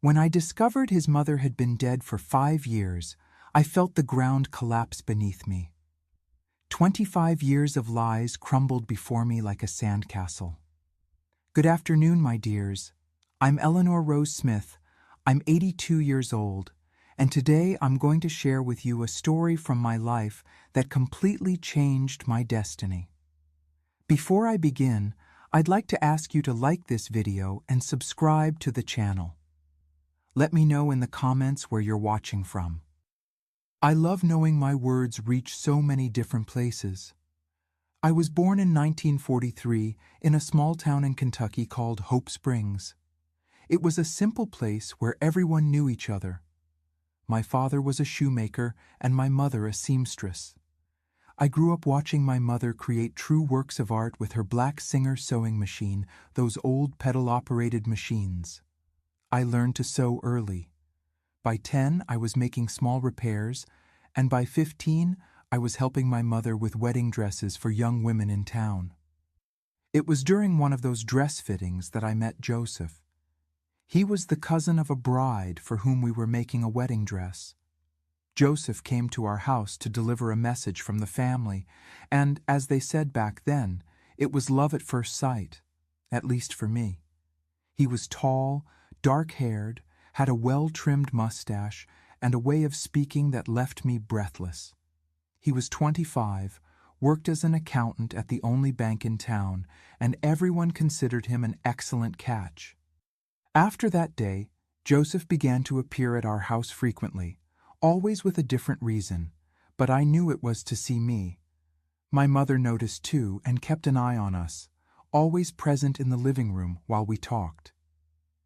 When I discovered his mother had been dead for 5 years, I felt the ground collapse beneath me. 25 years of lies crumbled before me like a sandcastle. Good afternoon, my dears. I'm Eleanor Rose Smith. I'm 82 years old, and today I'm going to share with you a story from my life that completely changed my destiny. Before I begin, I'd like to ask you to like this video and subscribe to the channel. Let me know in the comments where you're watching from. I love knowing my words reach so many different places. I was born in 1943 in a small town in Kentucky called Hope Springs. It was a simple place where everyone knew each other. My father was a shoemaker and my mother a seamstress. I grew up watching my mother create true works of art with her black Singer sewing machine, those old pedal-operated machines. I learned to sew early. By 10, I was making small repairs, and by 15, I was helping my mother with wedding dresses for young women in town. It was during one of those dress fittings that I met Joseph. He was the cousin of a bride for whom we were making a wedding dress. Joseph came to our house to deliver a message from the family, and, as they said back then, it was love at first sight, at least for me. He was tall, dark-haired, had a well-trimmed mustache, and a way of speaking that left me breathless. He was 25, worked as an accountant at the only bank in town, and everyone considered him an excellent catch. After that day, Joseph began to appear at our house frequently, always with a different reason, but I knew it was to see me. My mother noticed too and kept an eye on us, always present in the living room while we talked.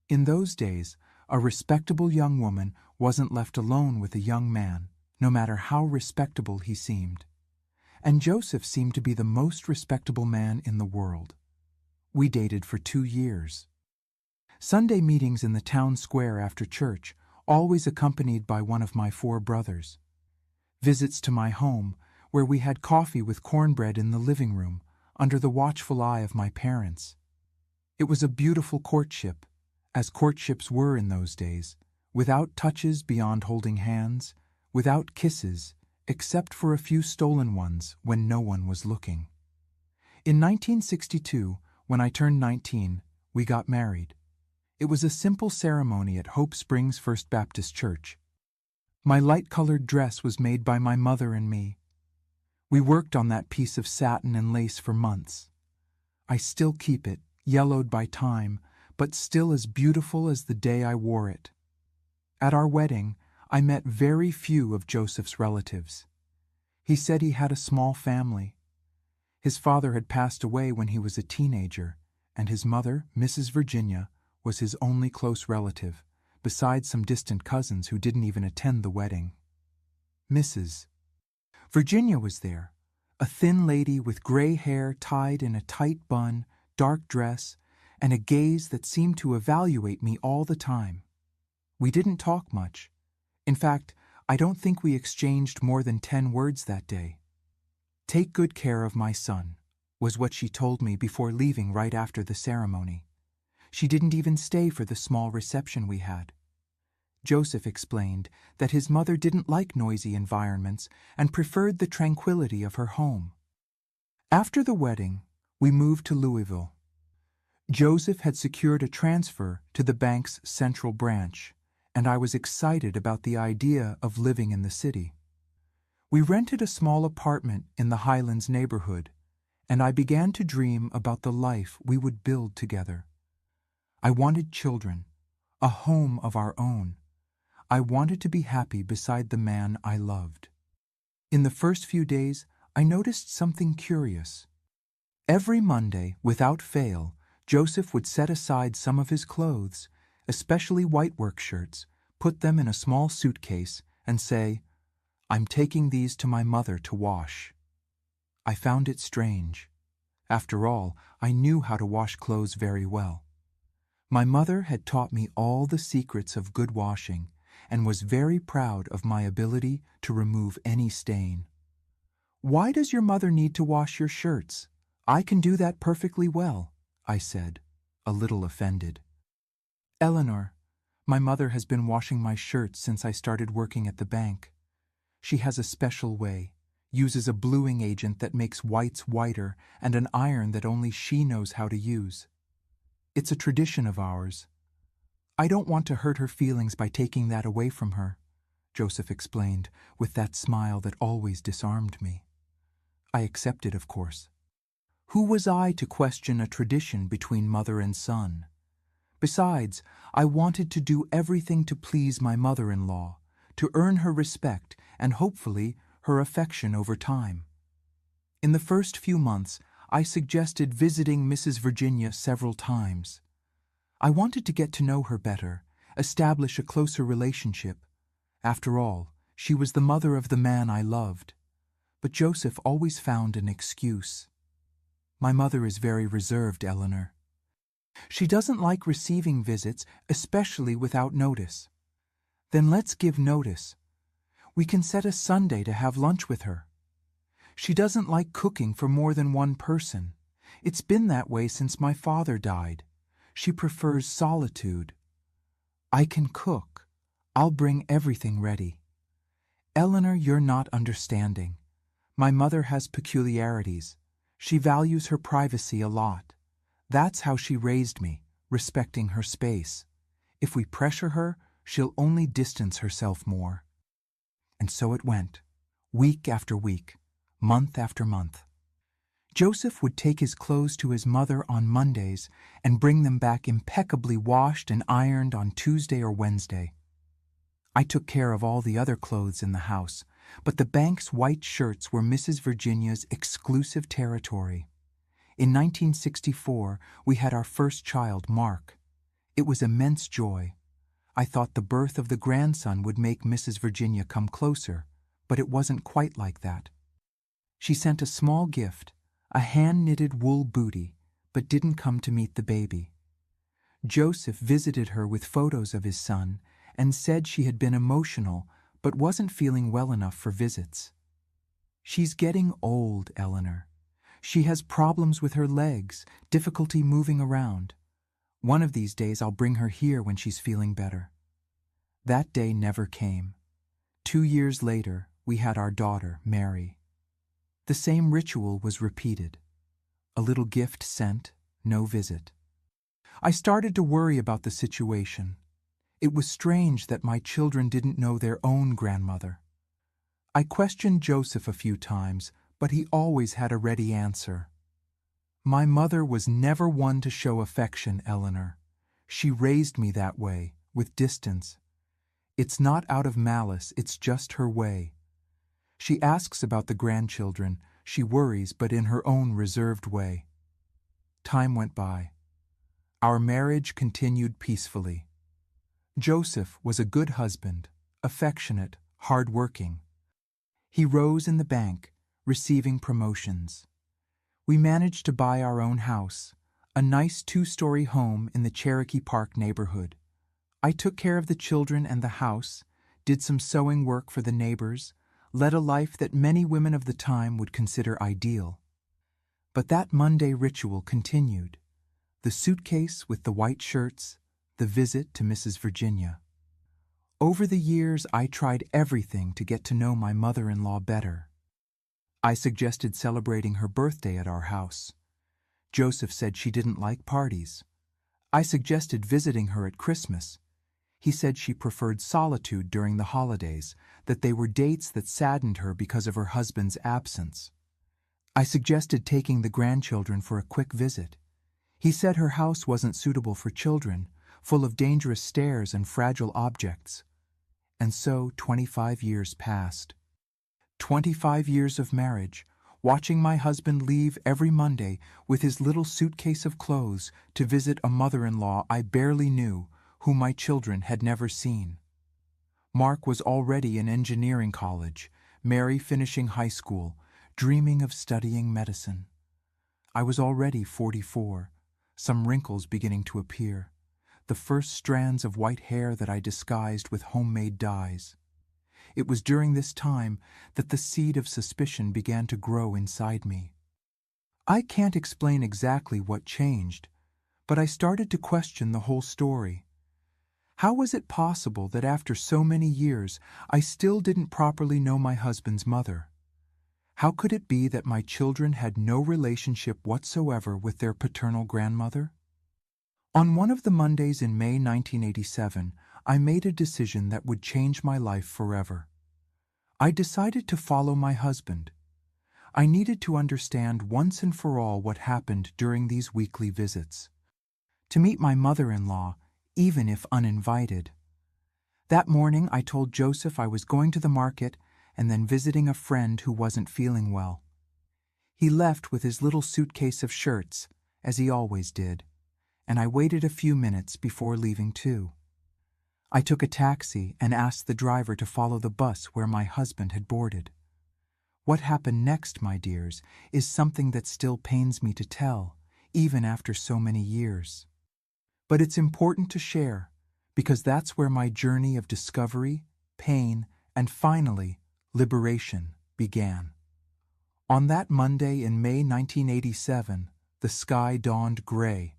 In those days, a respectable young woman wasn't left alone with a young man, no matter how respectable he seemed. And Joseph seemed to be the most respectable man in the world. We dated for 2 years. Sunday meetings in the town square after church, always accompanied by one of my 4 brothers. Visits to my home, where we had coffee with cornbread in the living room, under the watchful eye of my parents. It was a beautiful courtship, as courtships were in those days, without touches beyond holding hands, without kisses, except for a few stolen ones when no one was looking. In 1962, when I turned 19, we got married. It was a simple ceremony at Hope Springs First Baptist Church. My light-colored dress was made by my mother and me. We worked on that piece of satin and lace for months. I still keep it, yellowed by time, but still as beautiful as the day I wore it. At our wedding, I met very few of Joseph's relatives. He said he had a small family. His father had passed away when he was a teenager, and his mother, Mrs. Virginia, was his only close relative, besides some distant cousins who didn't even attend the wedding. Mrs. Virginia was there, a thin lady with gray hair tied in a tight bun, dark dress, and a gaze that seemed to evaluate me all the time. We didn't talk much. In fact, I don't think we exchanged more than 10 words that day. "Take good care of my son," was what she told me before leaving right after the ceremony. She didn't even stay for the small reception we had. Joseph explained that his mother didn't like noisy environments and preferred the tranquility of her home. After the wedding, we moved to Louisville. Joseph had secured a transfer to the bank's central branch, and I was excited about the idea of living in the city. We rented a small apartment in the Highlands neighborhood, and I began to dream about the life we would build together. I wanted children, a home of our own. I wanted to be happy beside the man I loved. In the first few days, I noticed something curious. Every Monday, without fail, Joseph would set aside some of his clothes, especially white work shirts, put them in a small suitcase, and say, "I'm taking these to my mother to wash." I found it strange. After all, I knew how to wash clothes very well. My mother had taught me all the secrets of good washing and was very proud of my ability to remove any stain. "Why does your mother need to wash your shirts? I can do that perfectly well," I said, a little offended. "Eleanor, My mother has been washing my shirts since I started working at the bank. She has a special way, uses a bluing agent that makes whites whiter and an iron that only she knows how to use. It's a tradition of ours. I don't want to hurt her feelings by taking that away from her, Joseph explained, with that smile that always disarmed me. I accepted, of course. Who was I to question a tradition between mother and son? Besides, I wanted to do everything to please my mother-in-law, to earn her respect and hopefully her affection over time. In the first few months, I suggested visiting Mrs. Virginia several times. I wanted to get to know her better, establish a closer relationship. After all, she was the mother of the man I loved. But Joseph always found an excuse. My mother is very reserved, Eleanor. She doesn't like receiving visits, especially without notice. Then let's give notice. We can set a Sunday to have lunch with her. She doesn't like cooking for more than one person. It's been that way since my father died. She prefers solitude. I can cook. I'll bring everything ready. Eleanor, you're not understanding. My mother has peculiarities. She values her privacy a lot. That's how she raised me, respecting her space. If we pressure her, she'll only distance herself more. And so it went, week after week, month after month. Joseph would take his clothes to his mother on Mondays and bring them back impeccably washed and ironed on Tuesday or Wednesday. I took care of all the other clothes in the house, but the bank's white shirts were Mrs. Virginia's exclusive territory. In 1964, we had our first child, Mark. It was immense joy. I thought the birth of the grandson would make Mrs. Virginia come closer, but it wasn't quite like that. She sent a small gift, a hand-knitted wool bootie, but didn't come to meet the baby. Joseph visited her with photos of his son and said she had been emotional but wasn't feeling well enough for visits. She's getting old, Eleanor. She has problems with her legs, difficulty moving around. One of these days I'll bring her here when she's feeling better. That day never came. 2 years later, we had our daughter, Mary. The same ritual was repeated. A little gift sent, no visit. I started to worry about the situation. It was strange that my children didn't know their own grandmother. I questioned Joseph a few times, but he always had a ready answer. My mother was never one to show affection, Eleanor. She raised me that way, with distance. It's not out of malice, it's just her way. She asks about the grandchildren, she worries, but in her own reserved way. Time went by. Our marriage continued peacefully. Joseph was a good husband, affectionate, hard-working. He rose in the bank, receiving promotions. We managed to buy our own house, a nice 2-story home in the Cherokee Park neighborhood. I took care of the children and the house, did some sewing work for the neighbors, led a life that many women of the time would consider ideal. But that Monday ritual continued. The suitcase with the white shirts, the visit to Mrs. Virginia. Over the years, I tried everything to get to know my mother-in-law better. I suggested celebrating her birthday at our house. Joseph said she didn't like parties. I suggested visiting her at Christmas. He said she preferred solitude during the holidays, that they were dates that saddened her because of her husband's absence. I suggested taking the grandchildren for a quick visit. He said her house wasn't suitable for children, full of dangerous stairs and fragile objects. And so 25 years passed. 25 years of marriage, watching my husband leave every Monday with his little suitcase of clothes to visit a mother-in-law I barely knew, whom my children had never seen. Mark was already in engineering college, Mary finishing high school, dreaming of studying medicine. I was already 44, some wrinkles beginning to appear, the first strands of white hair that I disguised with homemade dyes. It was during this time that the seed of suspicion began to grow inside me. I can't explain exactly what changed, but I started to question the whole story. How was it possible that after so many years I still didn't properly know my husband's mother? How could it be that my children had no relationship whatsoever with their paternal grandmother? On one of the Mondays in May 1987, I made a decision that would change my life forever. I decided to follow my husband. I needed to understand once and for all what happened during these weekly visits. To meet my mother-in-law, even if uninvited. That morning I told Joseph I was going to the market and then visiting a friend who wasn't feeling well. He left with his little suitcase of shirts, as he always did, and I waited a few minutes before leaving too. I took a taxi and asked the driver to follow the bus where my husband had boarded. What happened next, my dears, is something that still pains me to tell, even after so many years. But it's important to share, because that's where my journey of discovery, pain, and finally, liberation began. On that Monday in May 1987, the sky dawned gray,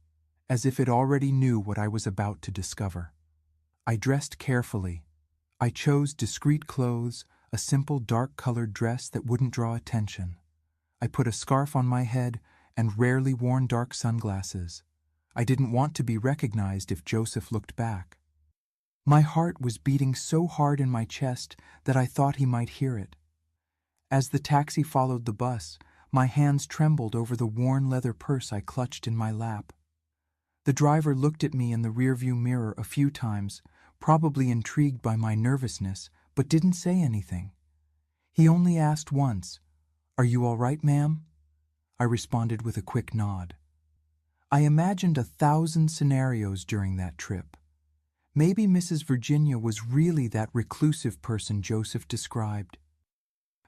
as if it already knew what I was about to discover. I dressed carefully. I chose discreet clothes, a simple dark-colored dress that wouldn't draw attention. I put a scarf on my head and rarely worn dark sunglasses. I didn't want to be recognized if Joseph looked back. My heart was beating so hard in my chest that I thought he might hear it. As the taxi followed the bus, my hands trembled over the worn leather purse I clutched in my lap. The driver looked at me in the rearview mirror a few times, probably intrigued by my nervousness, but didn't say anything. He only asked once, "Are you all right, ma'am?" I responded with a quick nod. I imagined 1,000 scenarios during that trip. Maybe Mrs. Virginia was really that reclusive person Joseph described.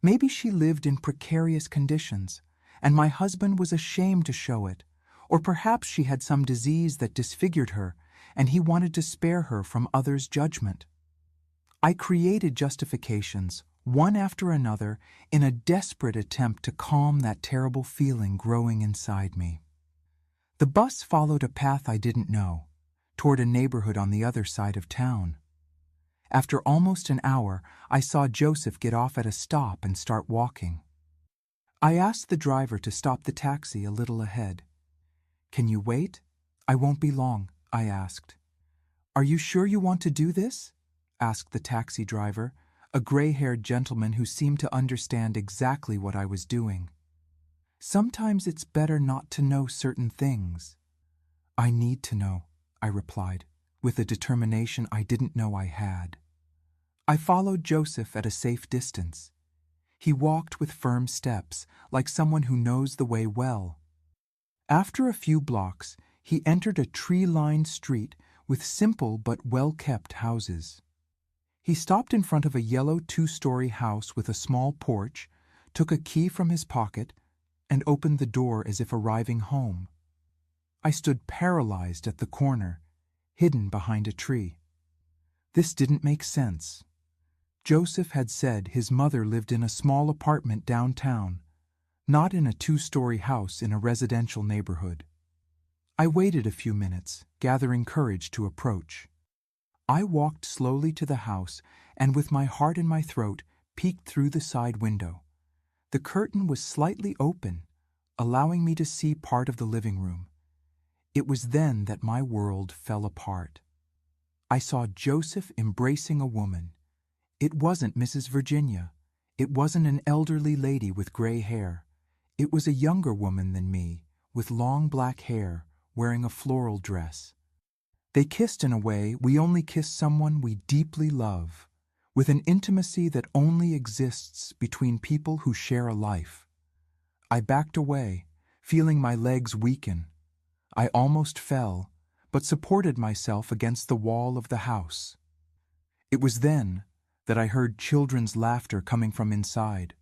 Maybe she lived in precarious conditions, and my husband was ashamed to show it, or perhaps she had some disease that disfigured her, and he wanted to spare her from others' judgment. I created justifications, one after another, in a desperate attempt to calm that terrible feeling growing inside me. The bus followed a path I didn't know, toward a neighborhood on the other side of town. After almost an hour, I saw Joseph get off at a stop and start walking. I asked the driver to stop the taxi a little ahead. "Can you wait? I won't be long," I asked. "Are you sure you want to do this?" asked the taxi driver, a gray-haired gentleman who seemed to understand exactly what I was doing. "Sometimes it's better not to know certain things." "I need to know," I replied, with a determination I didn't know I had. I followed Joseph at a safe distance. He walked with firm steps, like someone who knows the way well. After a few blocks, he entered a tree-lined street with simple but well-kept houses. He stopped in front of a yellow 2-story house with a small porch, took a key from his pocket, and opened the door as if arriving home. I stood paralyzed at the corner, hidden behind a tree. This didn't make sense. Joseph had said his mother lived in a small apartment downtown, not in a 2-story house in a residential neighborhood. I waited a few minutes, gathering courage to approach. I walked slowly to the house and, with my heart in my throat, peeked through the side window. The curtain was slightly open, allowing me to see part of the living room. It was then that my world fell apart. I saw Joseph embracing a woman. It wasn't Mrs. Virginia. It wasn't an elderly lady with gray hair. It was a younger woman than me, with long black hair, wearing a floral dress. They kissed in a way we only kiss someone we deeply love, with an intimacy that only exists between people who share a life. I backed away, feeling my legs weaken. I almost fell, but supported myself against the wall of the house. It was then that I heard children's laughter coming from inside.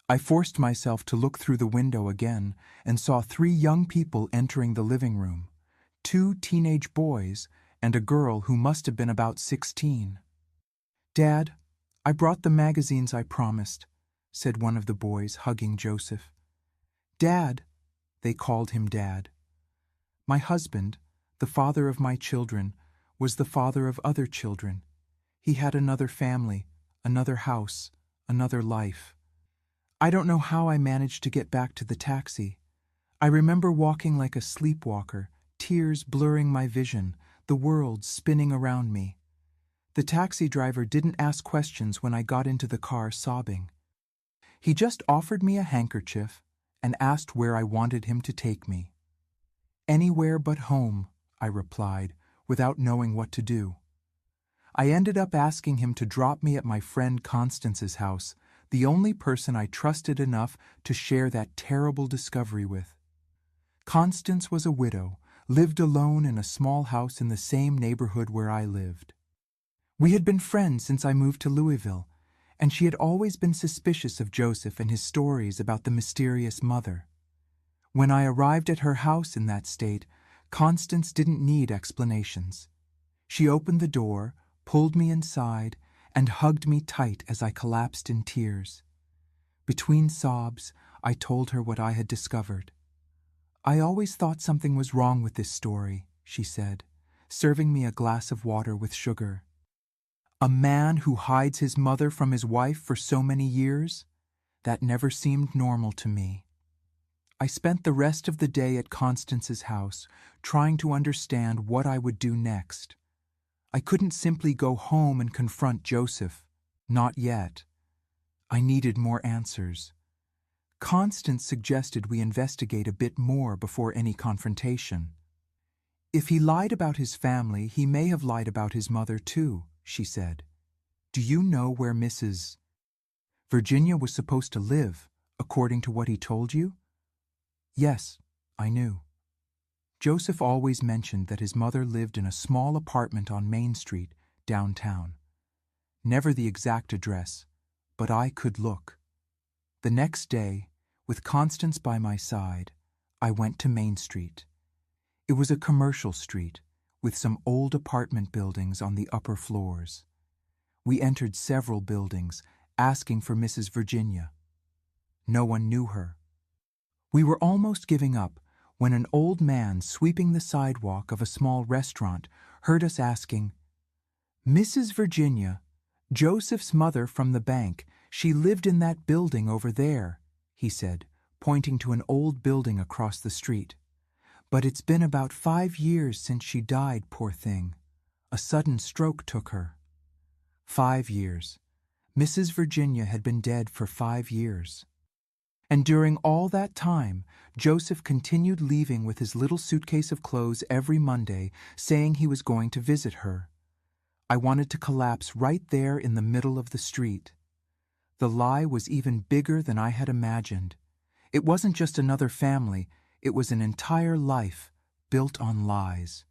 I forced myself to look through the window again and saw 3 young people entering the living room, 2 teenage boys and a girl who must have been about 16. "Dad, I brought the magazines I promised," said one of the boys, hugging Joseph. "Dad," they called him Dad. My husband, the father of my children, was the father of other children. He had another family, another house, another life. I don't know how I managed to get back to the taxi. I remember walking like a sleepwalker, tears blurring my vision, the world spinning around me. The taxi driver didn't ask questions when I got into the car sobbing. He just offered me a handkerchief and asked where I wanted him to take me. Anywhere but home, I replied, without knowing what to do. I ended up asking him to drop me at my friend Constance's house, the only person I trusted enough to share that terrible discovery with. Constance was a widow, lived alone in a small house in the same neighborhood where I lived. We had been friends since I moved to Louisville, and she had always been suspicious of Joseph and his stories about the mysterious mother. When I arrived at her house in that state, Constance didn't need explanations. She opened the door, pulled me inside, and hugged me tight as I collapsed in tears. Between sobs, I told her what I had discovered. "I always thought something was wrong with this story," she said, serving me a glass of water with sugar. "A man who hides his mother from his wife for so many years? That never seemed normal to me." I spent the rest of the day at Constance's house, trying to understand what I would do next. I couldn't simply go home and confront Joseph. Not yet. I needed more answers. Constance suggested we investigate a bit more before any confrontation. "If he lied about his family, he may have lied about his mother too," she said. "Do you know where Mrs. Virginia was supposed to live, according to what he told you?" Yes, I knew. Joseph always mentioned that his mother lived in a small apartment on Main Street, downtown. Never the exact address, but I could look. The next day, with Constance by my side, I went to Main Street. It was a commercial street, with some old apartment buildings on the upper floors. We entered several buildings, asking for Mrs. Virginia. No one knew her. We were almost giving up when an old man sweeping the sidewalk of a small restaurant heard us asking, "Mrs. Virginia, Joseph's mother from the bank, she lived in that building over there," he said, pointing to an old building across the street. "But it's been about 5 years since she died, poor thing. A sudden stroke took her." 5 years. Mrs. Virginia had been dead for 5 years. And during all that time, Joseph continued leaving with his little suitcase of clothes every Monday, saying he was going to visit her. I wanted to collapse right there in the middle of the street. The lie was even bigger than I had imagined. It wasn't just another family, it was an entire life built on lies.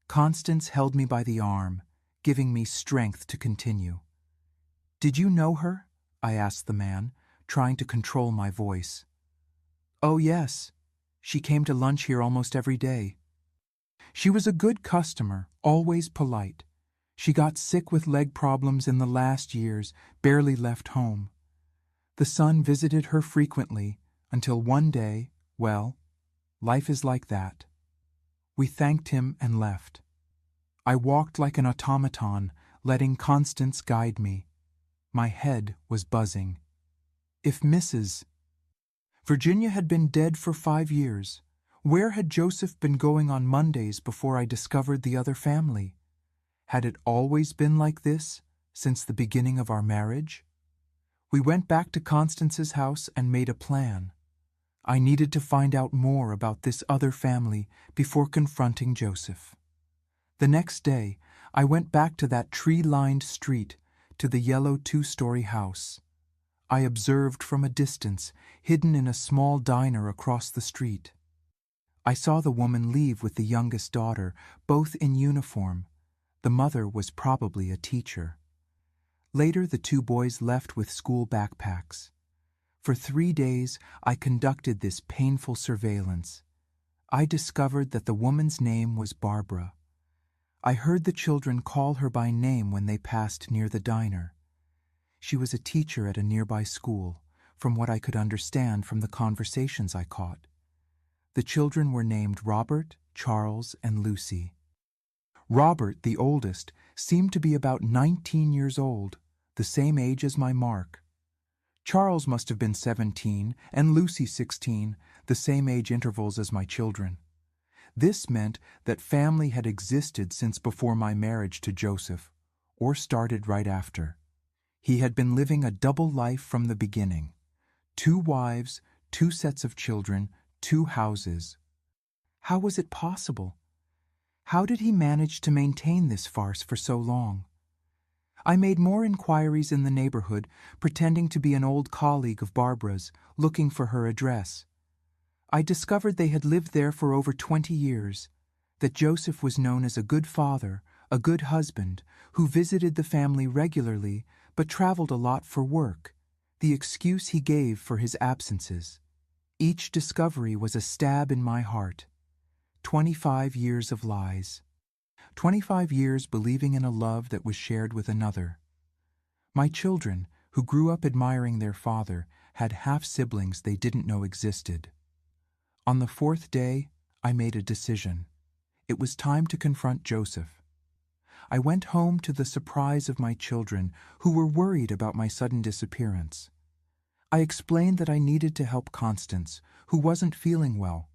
Constance held me by the arm, giving me strength to continue. "Did you know her?" I asked the man, trying to control my voice. "Oh, yes. She came to lunch here almost every day. She was a good customer, always polite. She got sick with leg problems in the last years, barely left home. The son visited her frequently until one day, well, life is like that." We thanked him and left. I walked like an automaton, letting Constance guide me. My head was buzzing. If Mrs. Virginia had been dead for 5 years, where had Joseph been going on Mondays before I discovered the other family? Had it always been like this, since the beginning of our marriage? We went back to Constance's house and made a plan. I needed to find out more about this other family before confronting Joseph. The next day, I went back to that tree-lined street, to the yellow 2-story house. I observed from a distance, hidden in a small diner across the street. I saw the woman leave with the youngest daughter, both in uniform. The mother was probably a teacher. Later, the 2 boys left with school backpacks. For 3 days, I conducted this painful surveillance. I discovered that the woman's name was Barbara. I heard the children call her by name when they passed near the diner. She was a teacher at a nearby school, from what I could understand from the conversations I caught. The children were named Robert, Charles, and Lucy. Robert, the oldest, seemed to be about 19 years old, the same age as my Mark. Charles must have been 17 and Lucy 16, the same age intervals as my children. This meant that family had existed since before my marriage to Joseph, or started right after. He had been living a double life from the beginning. 2 wives, 2 sets of children, 2 houses. How was it possible? How did he manage to maintain this farce for so long? I made more inquiries in the neighborhood, pretending to be an old colleague of Barbara's, looking for her address. I discovered they had lived there for over 20 years, that Joseph was known as a good father, a good husband, who visited the family regularly but traveled a lot for work, the excuse he gave for his absences. Each discovery was a stab in my heart. 25 years of lies. 25 years believing in a love that was shared with another. My children, who grew up admiring their father, had half-siblings they didn't know existed. On the 4th day, I made a decision. It was time to confront Joseph. I went home to the surprise of my children, who were worried about my sudden disappearance. I explained that I needed to help Constance, who wasn't feeling well.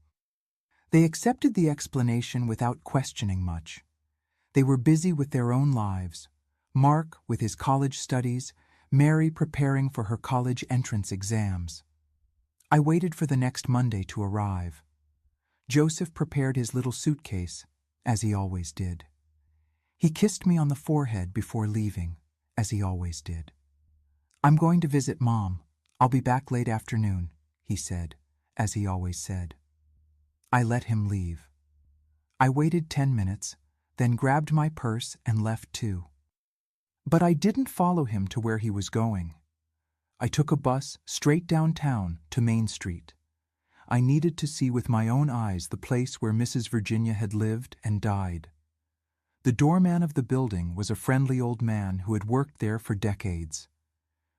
They accepted the explanation without questioning much. They were busy with their own lives, Mark with his college studies, Mary preparing for her college entrance exams. I waited for the next Monday to arrive. Joseph prepared his little suitcase, as he always did. He kissed me on the forehead before leaving, as he always did. "I'm going to visit Mom. I'll be back late afternoon," he said, as he always said. I let him leave. I waited 10 minutes, then grabbed my purse and left too. But I didn't follow him to where he was going. I took a bus straight downtown to Main Street. I needed to see with my own eyes the place where Mrs. Virginia had lived and died. The doorman of the building was a friendly old man who had worked there for decades.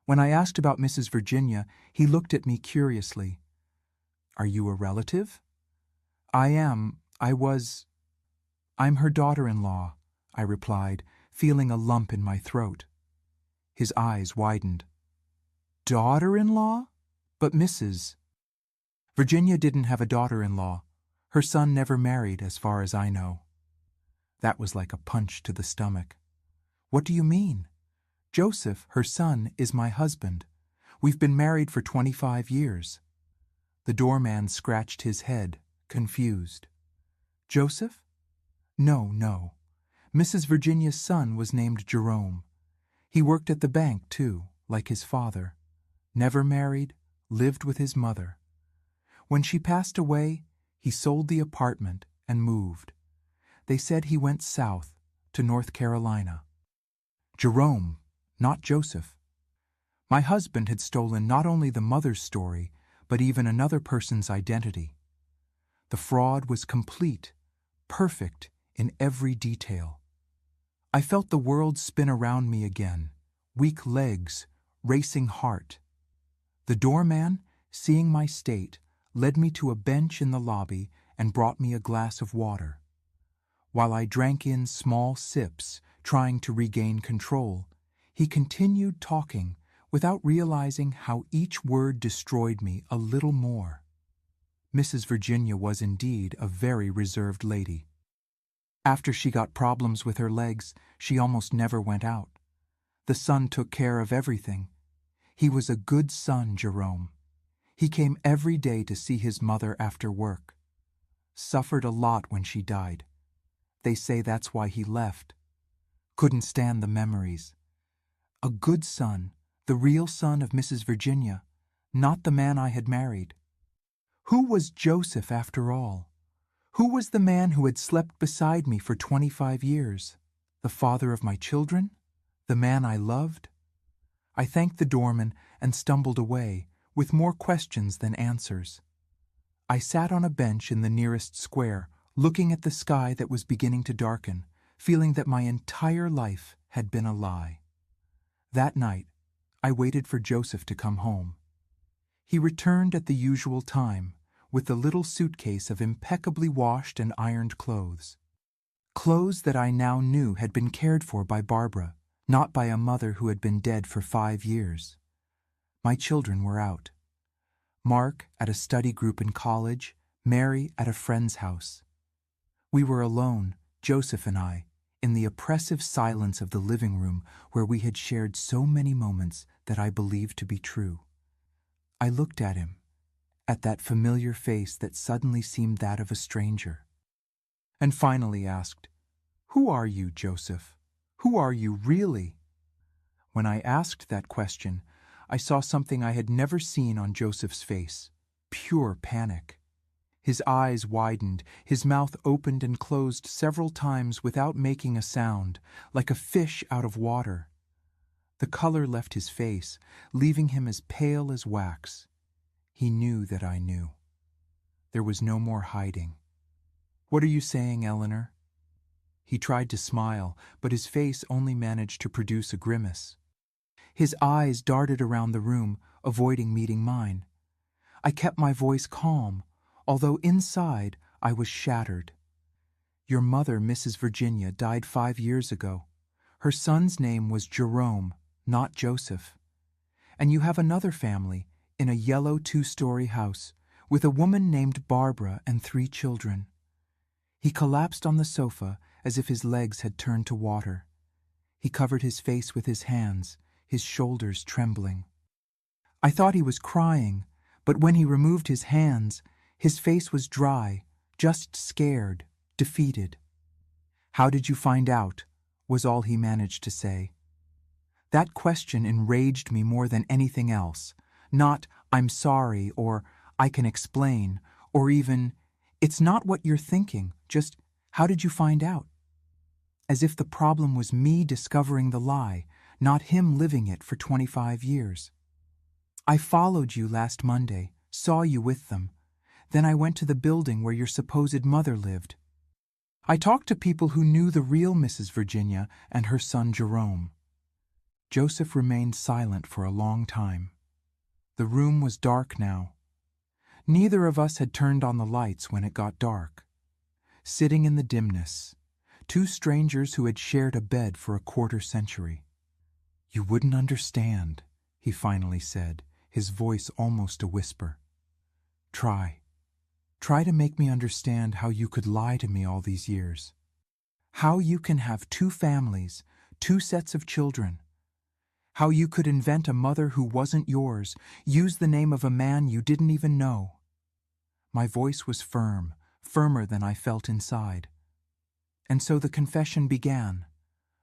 When I asked about Mrs. Virginia, he looked at me curiously. "Are you a relative?" I'm her daughter-in-law," I replied, feeling a lump in my throat. His eyes widened. "Daughter-in-law? But Mrs. Virginia didn't have a daughter-in-law. Her son never married, as far as I know." That was like a punch to the stomach. "What do you mean? Joseph, her son, is my husband. We've been married for 25 years. The doorman scratched his head, confused. "Joseph? No. Mrs. Virginia's son was named Jerome. He worked at the bank, too, like his father. Never married, lived with his mother. When she passed away, he sold the apartment and moved. They said he went south, to North Carolina. Jerome, not Joseph. My husband had stolen not only the mother's story, but even another person's identity. The fraud was complete, perfect in every detail. I felt the world spin around me again, weak legs, racing heart. The doorman, seeing my state, led me to a bench in the lobby and brought me a glass of water. While I drank in small sips, trying to regain control, he continued talking without realizing how each word destroyed me a little more. Mrs. Virginia was indeed a very reserved lady. After she got problems with her legs, she almost never went out. The son took care of everything. He was a good son, Jerome. He came every day to see his mother after work. Suffered a lot when she died. They say that's why he left. Couldn't stand the memories. A good son, the real son of Mrs. Virginia, not the man I had married. Who was Joseph after all? Who was the man who had slept beside me for 25 years? The father of my children? The man I loved? I thanked the doorman and stumbled away, with more questions than answers. I sat on a bench in the nearest square, looking at the sky that was beginning to darken, feeling that my entire life had been a lie. That night, I waited for Joseph to come home. He returned at the usual time, with the little suitcase of impeccably washed and ironed clothes. Clothes that I now knew had been cared for by Barbara, not by a mother who had been dead for 5 years. My children were out. Mark at a study group in college, Mary at a friend's house. We were alone, Joseph and I, in the oppressive silence of the living room where we had shared so many moments that I believed to be true. I looked at him, at that familiar face that suddenly seemed that of a stranger, and finally asked, "Who are you, Joseph? Who are you really?" When I asked that question, I saw something I had never seen on Joseph's face: pure panic. His eyes widened, his mouth opened and closed several times without making a sound, like a fish out of water. The color left his face, leaving him as pale as wax. He knew that I knew. There was no more hiding. "What are you saying, Eleanor?" He tried to smile, but his face only managed to produce a grimace. His eyes darted around the room, avoiding meeting mine. I kept my voice calm, although inside I was shattered. "Your mother, Mrs. Virginia, died 5 years ago. Her son's name was Jerome, not Joseph. And you have another family in a yellow 2-story house with a woman named Barbara and 3 children." He collapsed on the sofa as if his legs had turned to water. He covered his face with his hands, his shoulders trembling. I thought he was crying, but when he removed his hands, his face was dry, just scared, defeated. "How did you find out?" was all he managed to say. That question enraged me more than anything else. Not, "I'm sorry," or "I can explain," or even, "It's not what you're thinking," just, "How did you find out?" As if the problem was me discovering the lie, not him living it for 25 years. "I followed you last Monday, saw you with them. Then I went to the building where your supposed mother lived. I talked to people who knew the real Mrs. Virginia and her son Jerome." Joseph remained silent for a long time. The room was dark now. Neither of us had turned on the lights when it got dark. Sitting in the dimness, 2 strangers who had shared a bed for a quarter-century. "You wouldn't understand," he finally said, his voice almost a whisper. Try to make me understand how you could lie to me all these years. How you can have 2 families, 2 sets of children. How you could invent a mother who wasn't yours, use the name of a man you didn't even know." My voice was firm, firmer than I felt inside. And so the confession began,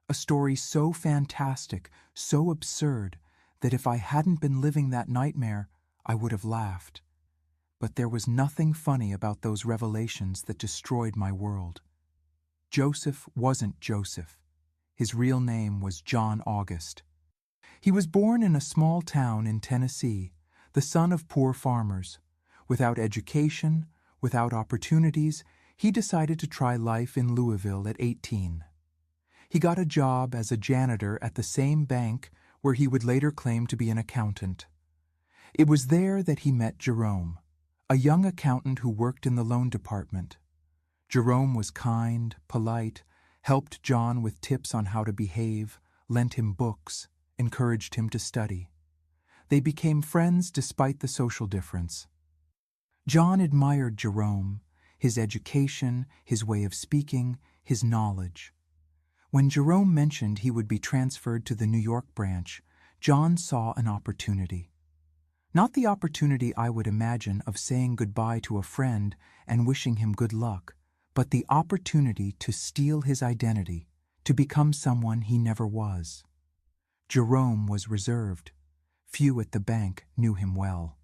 a story so fantastic, so absurd, that if I hadn't been living that nightmare, I would have laughed. But there was nothing funny about those revelations that destroyed my world. Joseph wasn't Joseph. His real name was John August. He was born in a small town in Tennessee, the son of poor farmers. Without education, without opportunities, he decided to try life in Louisville at 18. He got a job as a janitor at the same bank where he would later claim to be an accountant. It was there that he met Jerome, a young accountant who worked in the loan department. Jerome was kind, polite, helped John with tips on how to behave, lent him books, encouraged him to study. They became friends despite the social difference. John admired Jerome, his education, his way of speaking, his knowledge. When Jerome mentioned he would be transferred to the New York branch, John saw an opportunity. Not the opportunity I would imagine of saying goodbye to a friend and wishing him good luck, but the opportunity to steal his identity, to become someone he never was. Jerome was reserved. Few at the bank knew him well.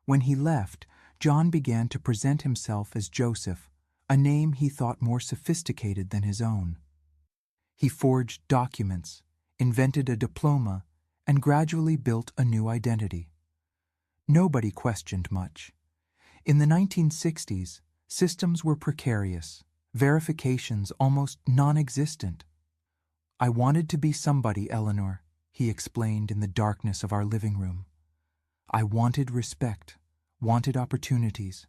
When he left, John began to present himself as Joseph, a name he thought more sophisticated than his own. He forged documents, invented a diploma, and gradually built a new identity. Nobody questioned much. In the 1960s, systems were precarious, verifications almost non-existent. "I wanted to be somebody, Eleanor," he explained in the darkness of our living room. "I wanted respect, wanted opportunities,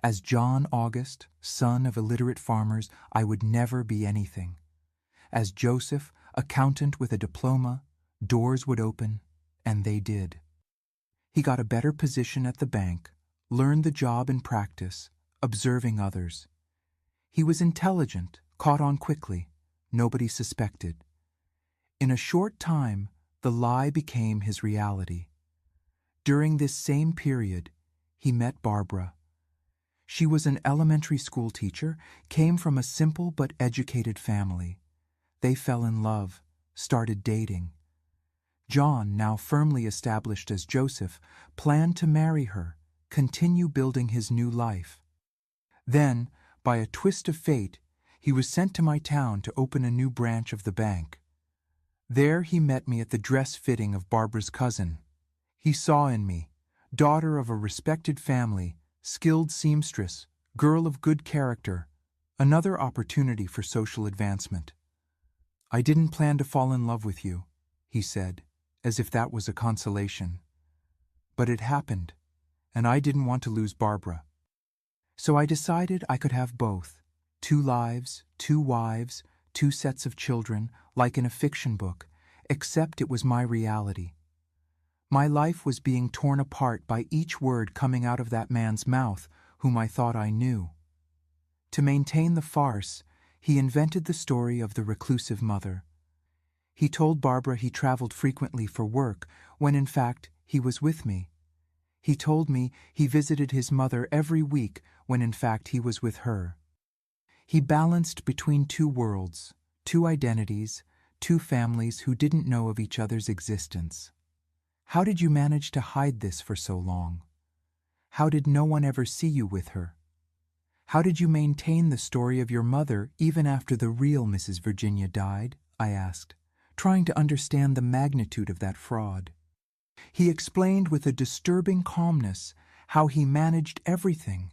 As John August, son of illiterate farmers, I would never be anything. As Joseph, accountant with a diploma, doors would open, and they did. He got a better position at the bank, learned the job in practice, observing others. He was intelligent, caught on quickly. Nobody suspected. In a short time, the lie became his reality. During this same period, he met Barbara. She was an elementary school teacher, came from a simple but educated family. They fell in love, started dating. John, now firmly established as Joseph, planned to marry her, continue building his new life. Then, by a twist of fate, he was sent to my town to open a new branch of the bank. There he met me at the dress fitting of Barbara's cousin. He saw in me, daughter of a respected family, skilled seamstress, girl of good character, another opportunity for social advancement. "I didn't plan to fall in love with you," he said, as if that was a consolation. "But it happened, and I didn't want to lose Barbara. So I decided I could have both, 2 lives, 2 wives, 2 sets of children, like in a fiction book, except it was my reality. My life was being torn apart by each word coming out of that man's mouth, whom I thought I knew. To maintain the farce, he invented the story of the reclusive mother. He told Barbara he traveled frequently for work, when in fact he was with me. He told me he visited his mother every week, when in fact he was with her. He balanced between 2 worlds, 2 identities, 2 families who didn't know of each other's existence. How did you manage to hide this for so long? How did no one ever see you with her? How did you maintain the story of your mother even after the real Mrs. Virginia died?" I asked, trying to understand the magnitude of that fraud. He explained with a disturbing calmness how he managed everything,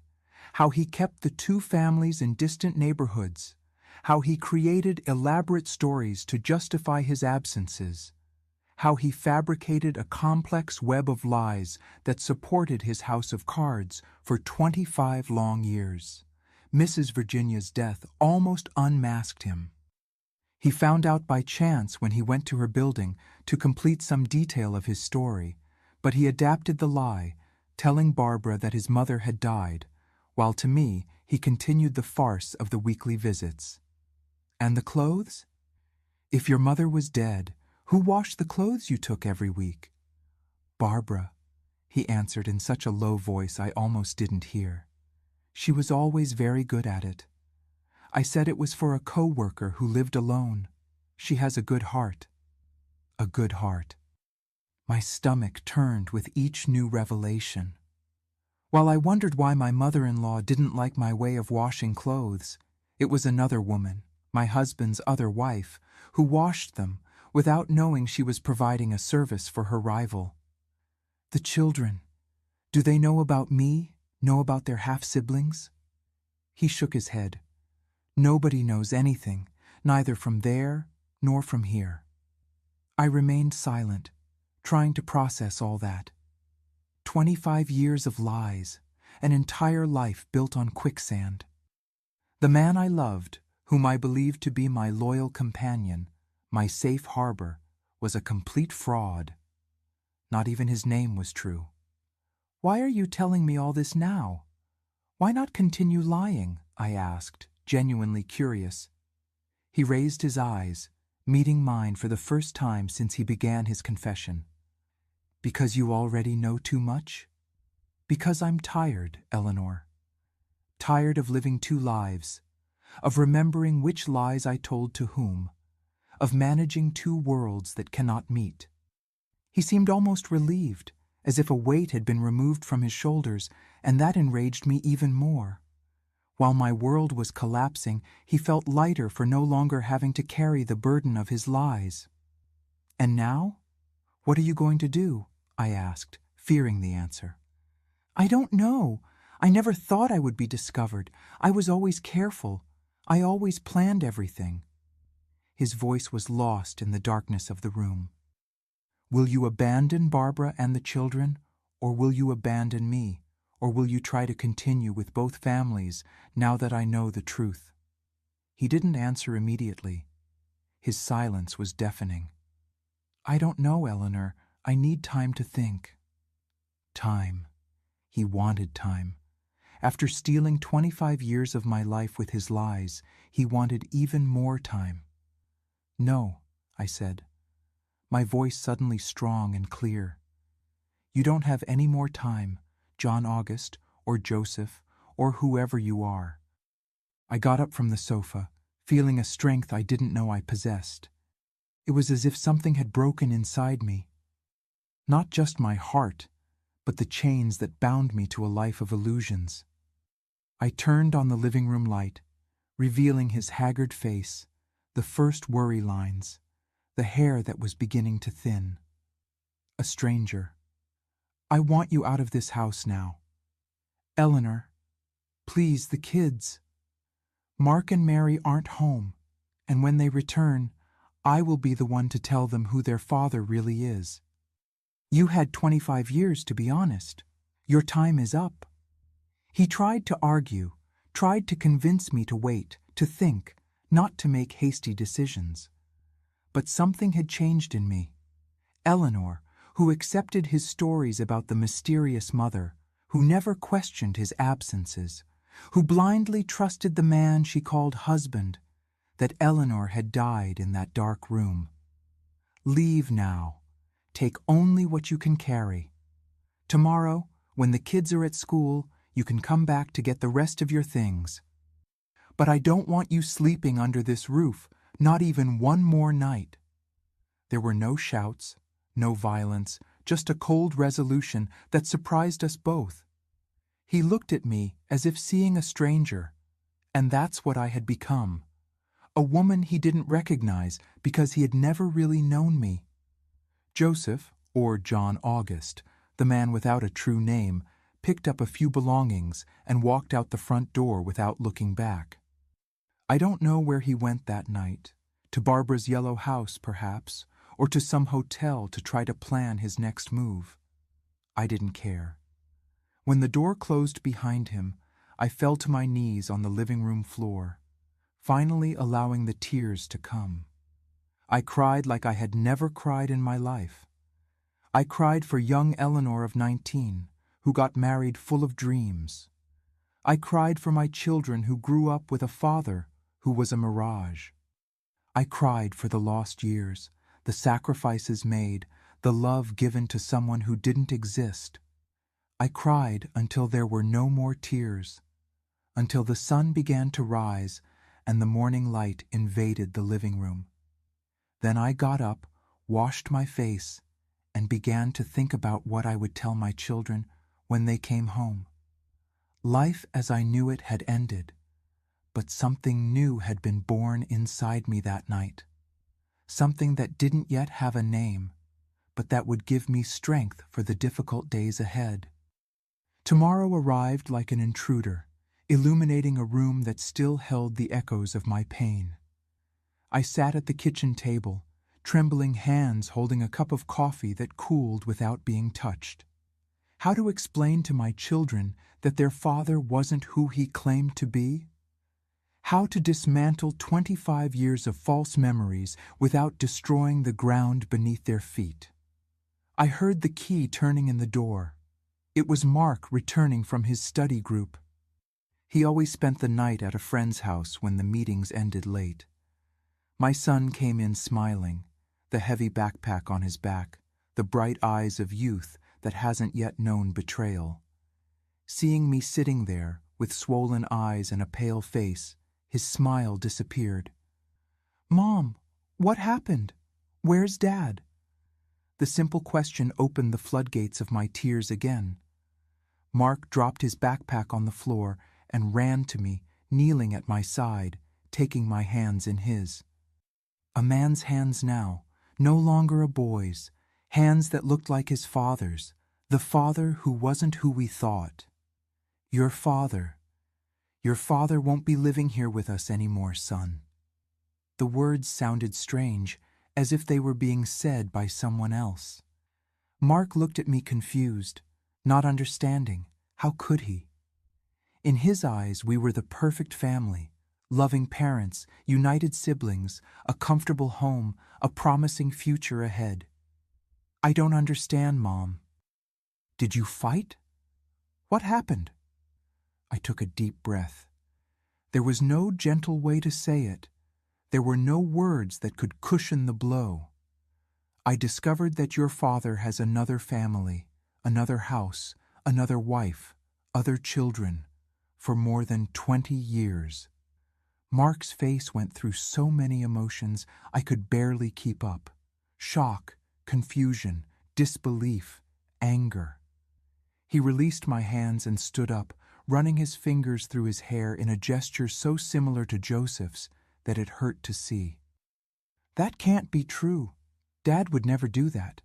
how he kept the 2 families in distant neighborhoods, how he created elaborate stories to justify his absences, how he fabricated a complex web of lies that supported his house of cards for 25 long years. Mrs. Virginia's death almost unmasked him. He found out by chance when he went to her building to complete some detail of his story, but he adapted the lie, telling Barbara that his mother had died, while to me he continued the farce of the weekly visits. "And the clothes? If your mother was dead, who washed the clothes you took every week?" "Barbara," he answered in such a low voice I almost didn't hear. "She was always very good at it. I said it was for a co-worker who lived alone. She has a good heart." A good heart. My stomach turned with each new revelation. While I wondered why my mother-in-law didn't like my way of washing clothes, it was another woman, my husband's other wife, who washed them without knowing she was providing a service for her rival. "The children, do they know about me, know about their half-siblings?" He shook his head. "Nobody knows anything, neither from there nor from here." I remained silent, trying to process all that. 25 years of lies, an entire life built on quicksand. The man I loved, whom I believed to be my loyal companion, my safe harbor, was a complete fraud. Not even his name was true. "Why are you telling me all this now? Why not continue lying?" I asked, genuinely curious. He raised his eyes, meeting mine for the first time since he began his confession. "Because you already know too much? Because I'm tired, Eleanor. Tired of living 2 lives, of remembering which lies I told to whom, of managing 2 worlds that cannot meet." He seemed almost relieved, as if a weight had been removed from his shoulders, and that enraged me even more. While my world was collapsing, he felt lighter for no longer having to carry the burden of his lies. "And now? What are you going to do?" I asked, fearing the answer. "I don't know. I never thought I would be discovered. I was always careful. I always planned everything." His voice was lost in the darkness of the room. "Will you abandon Barbara and the children, or will you abandon me? or will you try to continue with both families now that I know the truth?" He didn't answer immediately. His silence was deafening. "I don't know, Eleanor. I need time to think." Time. He wanted time. After stealing 25 years of my life with his lies, he wanted even more time. "No," I said, my voice suddenly strong and clear. "You don't have any more time, John August, or Joseph, or whoever you are." I got up from the sofa, feeling a strength I didn't know I possessed. It was as if something had broken inside me. Not just my heart, but the chains that bound me to a life of illusions. I turned on the living room light, revealing his haggard face, the first worry lines, the hair that was beginning to thin. A stranger. "I want you out of this house now. Eleanor, please, the kids. Mark and Mary aren't home, and when they return, I will be the one to tell them who their father really is. You had 25 years to be honest. Your time is up." He tried to argue, tried to convince me to wait, to think, not to make hasty decisions. But something had changed in me. Eleanor, who accepted his stories about the mysterious mother, who never questioned his absences, who blindly trusted the man she called husband, that Eleanor had died in that dark room. "Leave now. Take only what you can carry. Tomorrow, when the kids are at school, you can come back to get the rest of your things. But I don't want you sleeping under this roof, not even one more night." There were no shouts, no violence, just a cold resolution that surprised us both. He looked at me as if seeing a stranger, and that's what I had become. A woman he didn't recognize because he had never really known me. Joseph, or John August, the man without a true name, picked up a few belongings and walked out the front door without looking back. I don't know where he went that night, to Barbara's yellow house perhaps, or to some hotel to try to plan his next move. I didn't care. When the door closed behind him, I fell to my knees on the living room floor, finally allowing the tears to come. I cried like I had never cried in my life. I cried for young Eleanor of 19, who got married full of dreams. I cried for my children who grew up with a father who was a mirage. I cried for the lost years, the sacrifices made, the love given to someone who didn't exist. I cried until there were no more tears, until the sun began to rise and the morning light invaded the living room. Then I got up, washed my face, and began to think about what I would tell my children when they came home. Life as I knew it had ended, but something new had been born inside me that night. Something that didn't yet have a name, but that would give me strength for the difficult days ahead. Tomorrow arrived like an intruder, illuminating a room that still held the echoes of my pain. I sat at the kitchen table, trembling hands holding a cup of coffee that cooled without being touched. How to explain to my children that their father wasn't who he claimed to be? How to dismantle 25 years of false memories without destroying the ground beneath their feet? I heard the key turning in the door. It was Mark returning from his study group. He always spent the night at a friend's house when the meetings ended late. My son came in smiling, the heavy backpack on his back, the bright eyes of youth that hasn't yet known betrayal. Seeing me sitting there, with swollen eyes and a pale face, his smile disappeared. "Mom, what happened? Where's Dad?" The simple question opened the floodgates of my tears again. Mark dropped his backpack on the floor and ran to me, kneeling at my side, taking my hands in his. A man's hands now, no longer a boy's, hands that looked like his father's, the father who wasn't who we thought. Your father won't be living here with us anymore, son." The words sounded strange, as if they were being said by someone else. Mark looked at me confused, not understanding, How could he? In his eyes, we were the perfect family, loving parents, united siblings, a comfortable home, a promising future ahead. I don't understand, Mom. Did you fight? What happened? I took a deep breath. There was no gentle way to say it. There were no words that could cushion the blow. I discovered that your father has another family, another house, another wife, other children, for more than 20 years. Mark's face went through so many emotions I could barely keep up. Shock, confusion, disbelief, anger. He released my hands and stood up, running his fingers through his hair in a gesture so similar to Joseph's that it hurt to see. That can't be true. Dad would never do that.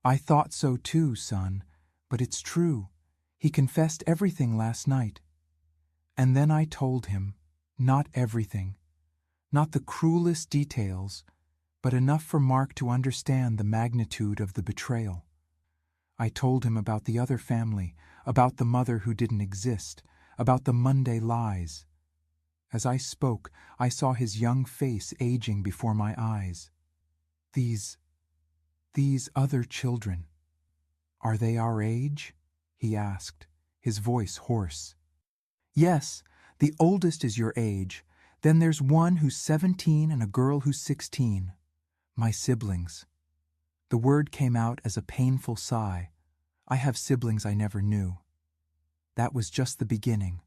I thought so too, son, but it's true. He confessed everything last night. And then I told him, not everything, not the cruelest details, but enough for Mark to understand the magnitude of the betrayal. I told him about the other family, about the mother who didn't exist, about the Monday lies. As I spoke, I saw his young face aging before my eyes. These other children, are they our age? He asked, his voice hoarse. Yes, the oldest is your age. Then there's one who's 17 and a girl who's 16. My siblings. The word came out as a painful sigh. I have siblings I never knew. That was just the beginning.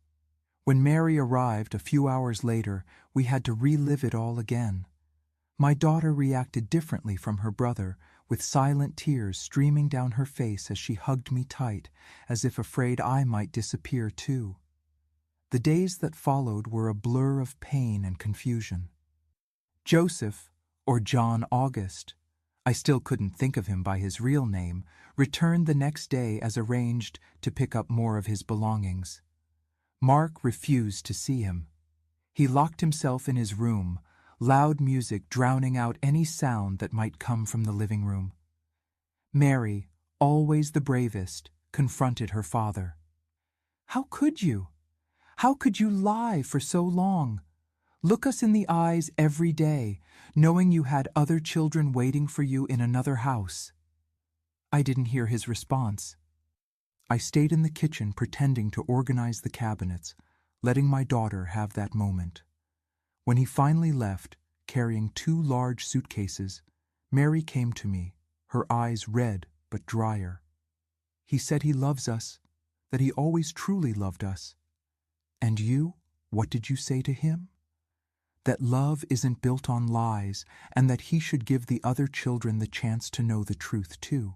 When Mary arrived a few hours later, we had to relive it all again. My daughter reacted differently from her brother, with silent tears streaming down her face as she hugged me tight, as if afraid I might disappear too. The days that followed were a blur of pain and confusion. Joseph, or John August, I still couldn't think of him by his real name, returned the next day as arranged to pick up more of his belongings. Mark refused to see him. He locked himself in his room, loud music drowning out any sound that might come from the living room. Mary, always the bravest, confronted her father. How could you? How could you lie for so long? Look us in the eyes every day, knowing you had other children waiting for you in another house. I didn't hear his response. I stayed in the kitchen pretending to organize the cabinets, letting my daughter have that moment. When he finally left, carrying 2 large suitcases, Mary came to me, her eyes red but drier. He said he loves us, that he always truly loved us. And you, what did you say to him? That love isn't built on lies, and that he should give the other children the chance to know the truth too.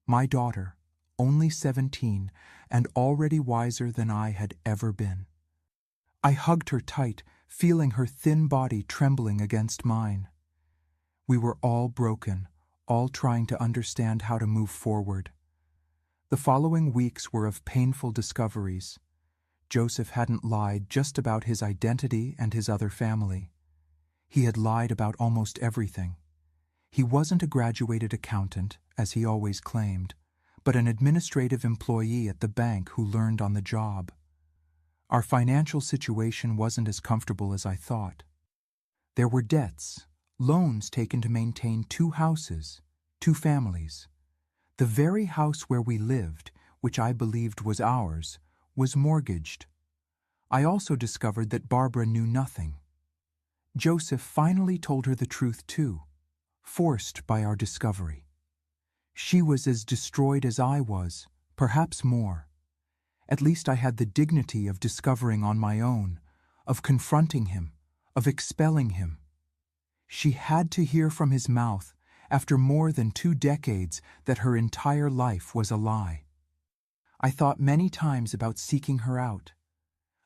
My daughter, only 17, and already wiser than I had ever been. I hugged her tight, feeling her thin body trembling against mine. We were all broken, all trying to understand how to move forward. The following weeks were of painful discoveries. Joseph hadn't lied just about his identity and his other family. He had lied about almost everything. He wasn't a graduated accountant, as he always claimed, but an administrative employee at the bank who learned on the job. Our financial situation wasn't as comfortable as I thought. There were debts, loans taken to maintain 2 houses, 2 families. The very house where we lived, which I believed was ours, was mortgaged. I also discovered that Barbara knew nothing. Joseph finally told her the truth too, forced by our discovery. She was as destroyed as I was, perhaps more. At least I had the dignity of discovering on my own, of confronting him, of expelling him. She had to hear from his mouth, after more than 2 decades, that her entire life was a lie. I thought many times about seeking her out.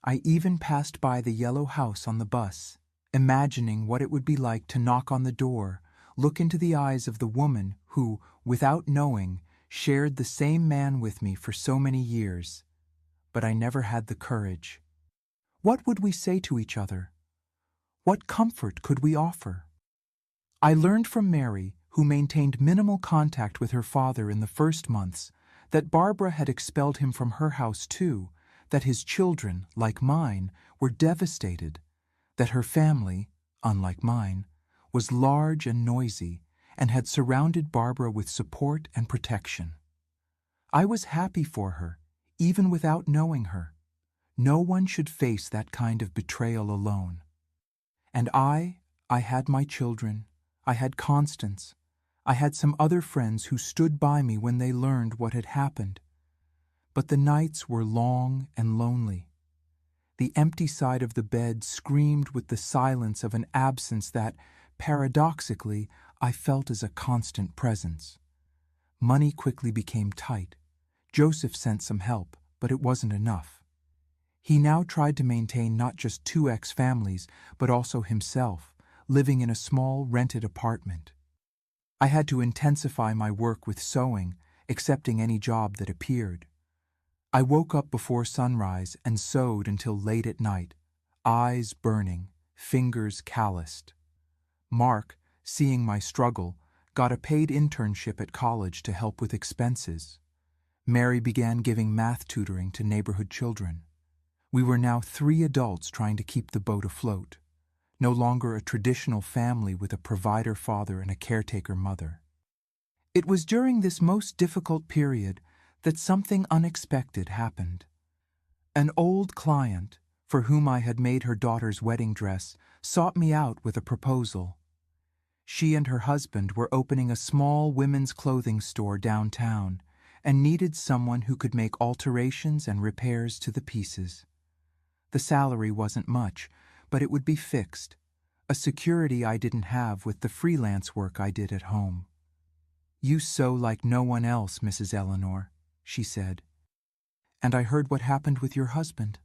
I even passed by the yellow house on the bus, imagining what it would be like to knock on the door, look into the eyes of the woman who, without knowing, shared the same man with me for so many years. But I never had the courage. What would we say to each other? What comfort could we offer? I learned from Mary, who maintained minimal contact with her father in the first months, that Barbara had expelled him from her house too, that his children, like mine, were devastated, that her family, unlike mine, was large and noisy and had surrounded Barbara with support and protection. I was happy for her, even without knowing her. No one should face that kind of betrayal alone. And I had my children, I had Constance, I had some other friends who stood by me when they learned what had happened. But the nights were long and lonely. The empty side of the bed screamed with the silence of an absence that, paradoxically, I felt as a constant presence. Money quickly became tight. Joseph sent some help, but it wasn't enough. He now tried to maintain not just 2 ex-families, but also himself, living in a small rented apartment. I had to intensify my work with sewing, accepting any job that appeared. I woke up before sunrise and sewed until late at night, eyes burning, fingers calloused. Mark, seeing my struggle, got a paid internship at college to help with expenses. Mary began giving math tutoring to neighborhood children. We were now 3 adults trying to keep the boat afloat, no longer a traditional family with a provider father and a caretaker mother. It was during this most difficult period that something unexpected happened. An old client, for whom I had made her daughter's wedding dress, sought me out with a proposal. She and her husband were opening a small women's clothing store downtown and needed someone who could make alterations and repairs to the pieces. The salary wasn't much, but it would be fixed, a security I didn't have with the freelance work I did at home. "You sew like no one else, Mrs. Eleanor," she said. "And I heard what happened with your husband.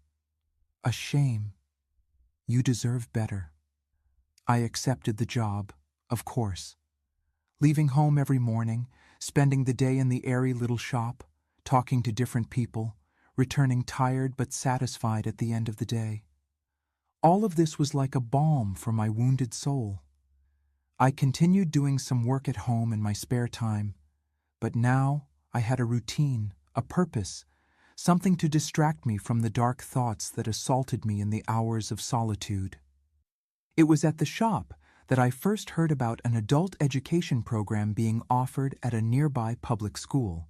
A shame. You deserve better." I accepted the job, of course. Leaving home every morning, spending the day in the airy little shop, talking to different people, returning tired but satisfied at the end of the day. All of this was like a balm for my wounded soul. I continued doing some work at home in my spare time, but now I had a routine, a purpose, something to distract me from the dark thoughts that assaulted me in the hours of solitude. It was at the shop that I first heard about an adult education program being offered at a nearby public school.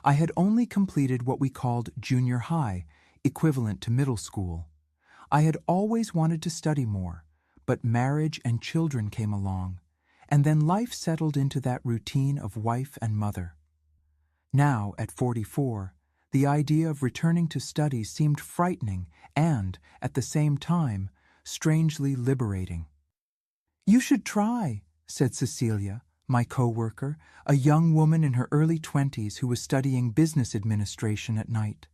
I had only completed what we called junior high, equivalent to middle school. I had always wanted to study more, but marriage and children came along, and then life settled into that routine of wife and mother. Now, at 44, the idea of returning to study seemed frightening and, at the same time, strangely liberating. "You should try," said Cecilia, my co-worker, a young woman in her early 20s who was studying business administration at night.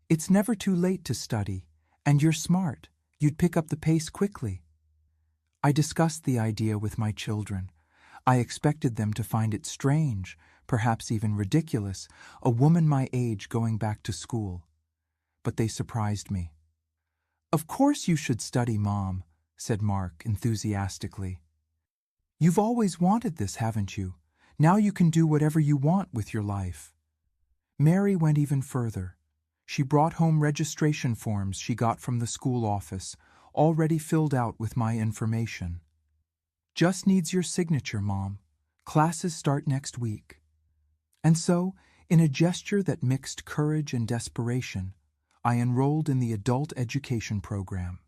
"It's never too late to study, and you're smart. You'd pick up the pace quickly." I discussed the idea with my children. I expected them to find it strange, perhaps even ridiculous, a woman my age going back to school. But they surprised me. "Of course you should study, Mom," said Mark enthusiastically. "You've always wanted this, haven't you? Now you can do whatever you want with your life." Mary went even further. She brought home registration forms she got from the school office, already filled out with my information. "Just needs your signature, Mom. Classes start next week." And so, in a gesture that mixed courage and desperation, I enrolled in the adult education program.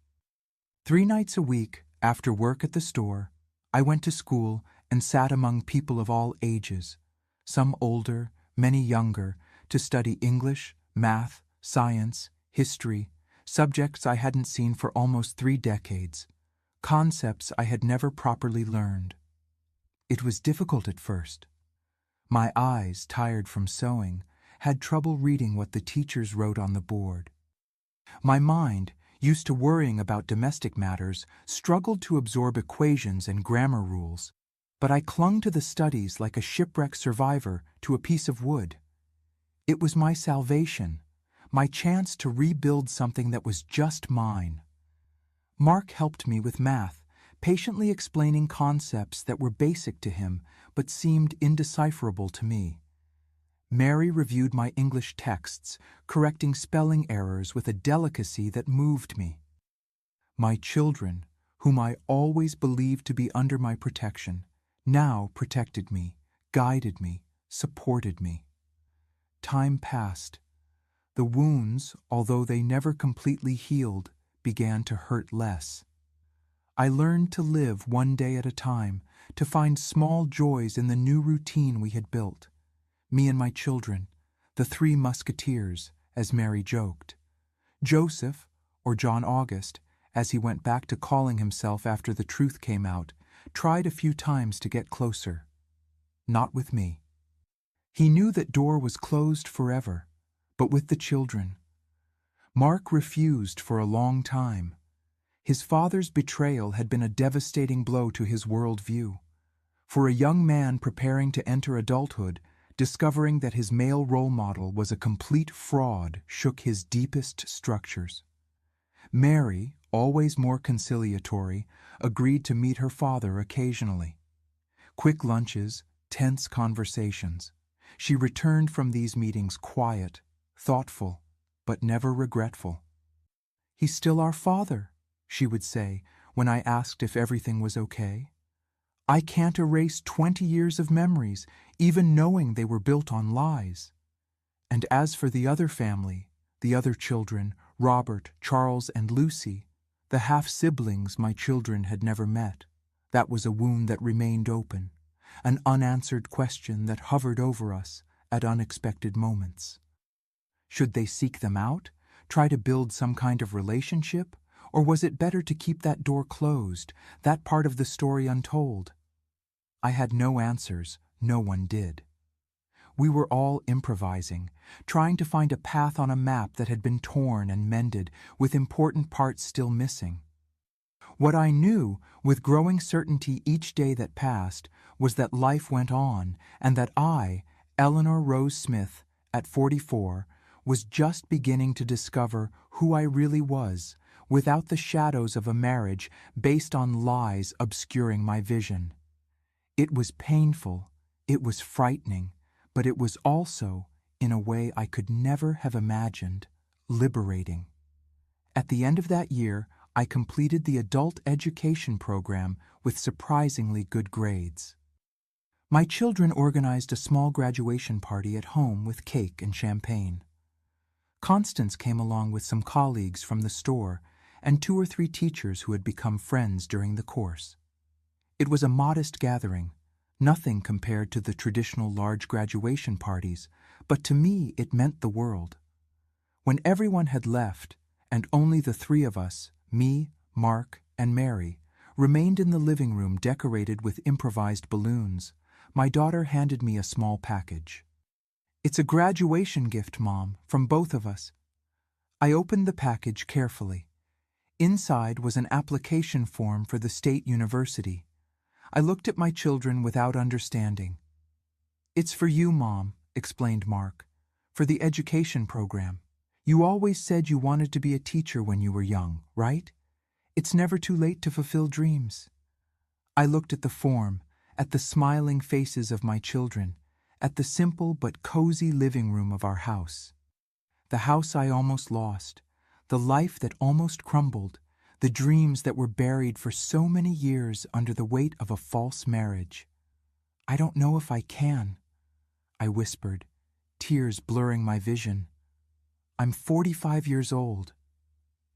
3 nights a week, after work at the store, I went to school and sat among people of all ages, some older, many younger, to study English, math, science, history, subjects I hadn't seen for almost 3 decades, concepts I had never properly learned. It was difficult at first. My eyes, tired from sewing, had trouble reading what the teachers wrote on the board. My mind, used to worrying about domestic matters, struggled to absorb equations and grammar rules, but I clung to the studies like a shipwreck survivor to a piece of wood. It was my salvation, my chance to rebuild something that was just mine. Mark helped me with math, patiently explaining concepts that were basic to him but seemed indecipherable to me. Mary reviewed my English texts, correcting spelling errors with a delicacy that moved me. My children, whom I always believed to be under my protection, now protected me, guided me, supported me. Time passed. The wounds, although they never completely healed, began to hurt less. I learned to live one day at a time, to find small joys in the new routine we had built. Me and my children, the three musketeers, as Mary joked. Joseph, or John August, as he went back to calling himself after the truth came out, tried a few times to get closer. Not with me. He knew that door was closed forever, but with the children. Mark refused for a long time. His father's betrayal had been a devastating blow to his worldview. For a young man preparing to enter adulthood, discovering that his male role model was a complete fraud shook his deepest structures. Mary, always more conciliatory, agreed to meet her father occasionally. Quick lunches, tense conversations. She returned from these meetings quiet, thoughtful, but never regretful. "He's still our father," she would say when I asked if everything was okay. "I can't erase 20 years of memories, even knowing they were built on lies." And as for the other family, the other children, Robert, Charles, and Lucy, the half-siblings my children had never met, that was a wound that remained open, an unanswered question that hovered over us at unexpected moments. Should they seek them out, try to build some kind of relationship, or was it better to keep that door closed, that part of the story untold? I had no answers, no one did. We were all improvising, trying to find a path on a map that had been torn and mended, with important parts still missing. What I knew, with growing certainty each day that passed, was that life went on, and that I, Eleanor Rose Smith, at 44, was just beginning to discover who I really was, without the shadows of a marriage based on lies obscuring my vision. It was painful, it was frightening, but it was also, in a way I could never have imagined, liberating. At the end of that year, I completed the adult education program with surprisingly good grades. My children organized a small graduation party at home with cake and champagne. Constance came along with some colleagues from the store and 2 or 3 teachers who had become friends during the course. It was a modest gathering, nothing compared to the traditional large graduation parties, but to me it meant the world. When everyone had left, and only the 3 of us, me, Mark, and Mary, remained in the living room decorated with improvised balloons, my daughter handed me a small package. "It's a graduation gift, Mom, from both of us." I opened the package carefully. Inside was an application form for the state university. I looked at my children without understanding. "It's for you, Mom," explained Mark, "for the education program. You always said you wanted to be a teacher when you were young, right? It's never too late to fulfill dreams." I looked at the form, at the smiling faces of my children, at the simple but cozy living room of our house. The house I almost lost, the life that almost crumbled, the dreams that were buried for so many years under the weight of a false marriage. "I don't know if I can," I whispered, tears blurring my vision. "I'm 45 years old.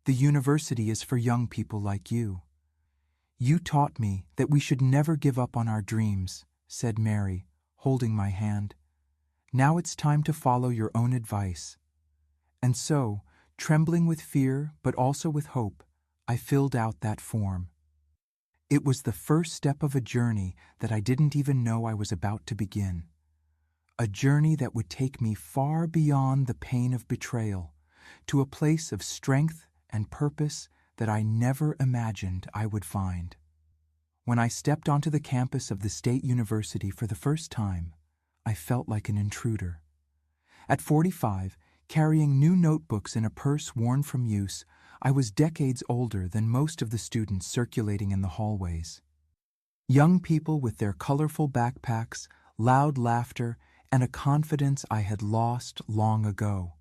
The university is for young people like you. You taught me that we should never give up on our dreams," said Mary, holding my hand. "Now it's time to follow your own advice." And so, trembling with fear but also with hope, I filled out that form. It was the first step of a journey that I didn't even know I was about to begin. A journey that would take me far beyond the pain of betrayal, to a place of strength and purpose that I never imagined I would find. When I stepped onto the campus of the State University for the first time, I felt like an intruder. At 45, carrying new notebooks in a purse worn from use, I was decades older than most of the students circulating in the hallways. Young people with their colorful backpacks, loud laughter, and a confidence I had lost long ago.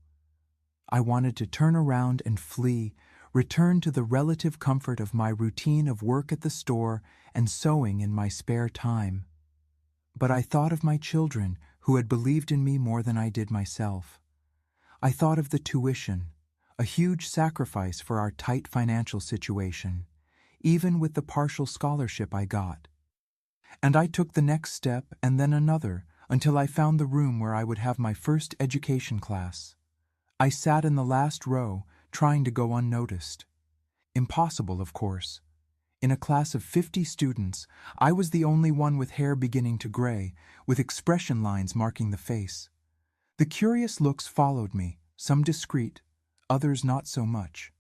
I wanted to turn around and flee, return to the relative comfort of my routine of work at the store and sewing in my spare time. But I thought of my children who had believed in me more than I did myself. I thought of the tuition, a huge sacrifice for our tight financial situation, even with the partial scholarship I got. And I took the next step and then another until I found the room where I would have my first education class. I sat in the last row, trying to go unnoticed. Impossible, of course. In a class of 50 students, I was the only one with hair beginning to gray, with expression lines marking the face. The curious looks followed me, some discreet, others not so much.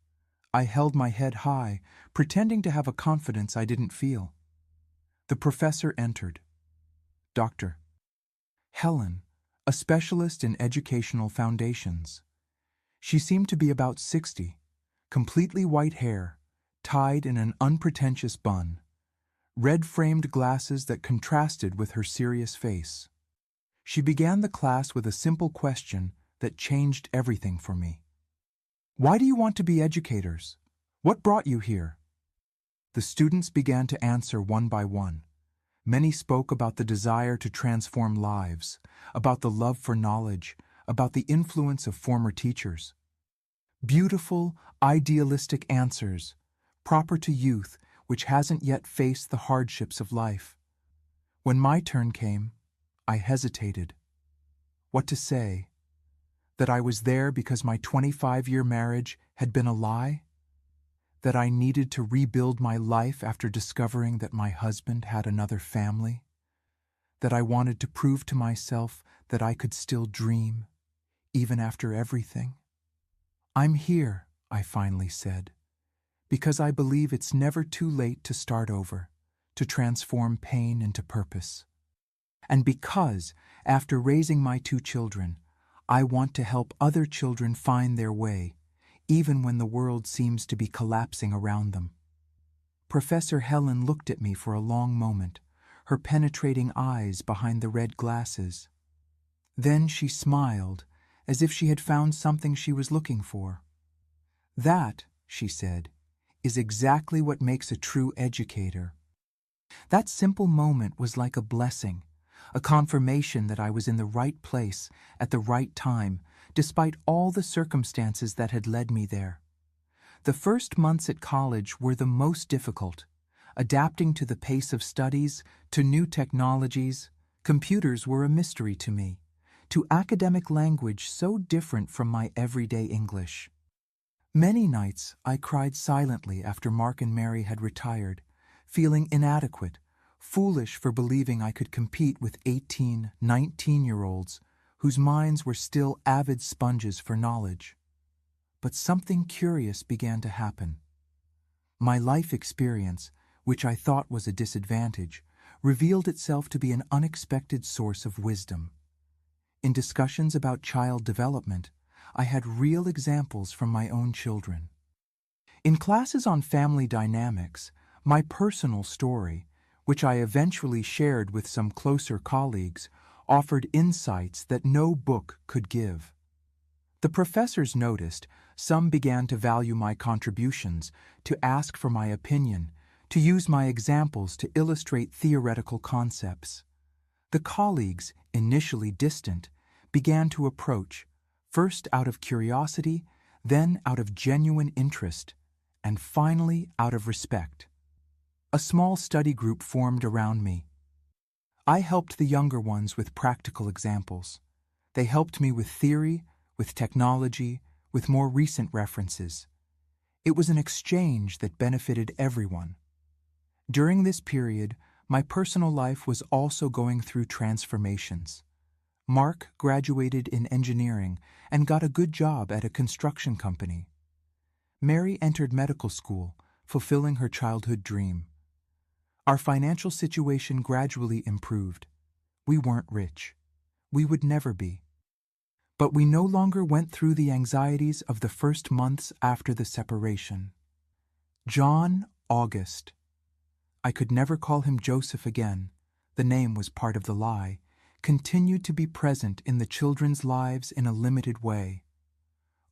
I held my head high, pretending to have a confidence I didn't feel. The professor entered. Dr. Helen, a specialist in educational foundations. She seemed to be about 60, completely white hair, tied in an unpretentious bun, red-framed glasses that contrasted with her serious face. She began the class with a simple question that changed everything for me. Why do you want to be educators? What brought you here? The students began to answer one by one. Many spoke about the desire to transform lives, about the love for knowledge, about the influence of former teachers. Beautiful, idealistic answers, proper to youth which hasn't yet faced the hardships of life. When my turn came, I hesitated. What to say? That I was there because my 25-year marriage had been a lie? That I needed to rebuild my life after discovering that my husband had another family? That I wanted to prove to myself that I could still dream, even after everything? I'm here, I finally said, because I believe it's never too late to start over, to transform pain into purpose. And because, after raising my 2 children, I want to help other children find their way, even when the world seems to be collapsing around them. Professor Helen looked at me for a long moment, her penetrating eyes behind the red glasses. Then she smiled, as if she had found something she was looking for. That, she said, is exactly what makes a true educator. That simple moment was like a blessing, a confirmation that I was in the right place at the right time, despite all the circumstances that had led me there. The first months at college were the most difficult, adapting to the pace of studies, to new technologies. Computers were a mystery to me, to academic language so different from my everyday English. Many nights I cried silently after Mark and Mary had retired, feeling inadequate, foolish for believing I could compete with 18, 19-year-olds whose minds were still avid sponges for knowledge. But something curious began to happen. My life experience, which I thought was a disadvantage, revealed itself to be an unexpected source of wisdom. In discussions about child development, I had real examples from my own children. In classes on family dynamics, my personal story, which I eventually shared with some closer colleagues, offered insights that no book could give. The professors noticed some began to value my contributions, to ask for my opinion, to use my examples to illustrate theoretical concepts. The colleagues, initially distant, began to approach, first out of curiosity, then out of genuine interest, and finally out of respect. A small study group formed around me. I helped the younger ones with practical examples. They helped me with theory, with technology, with more recent references. It was an exchange that benefited everyone. During this period, my personal life was also going through transformations. Mark graduated in engineering and got a good job at a construction company. Mary entered medical school, fulfilling her childhood dream. Our financial situation gradually improved. We weren't rich. We would never be. But we no longer went through the anxieties of the first months after the separation. John August. I could never call him Joseph again. The name was part of the lie, continued to be present in the children's lives in a limited way.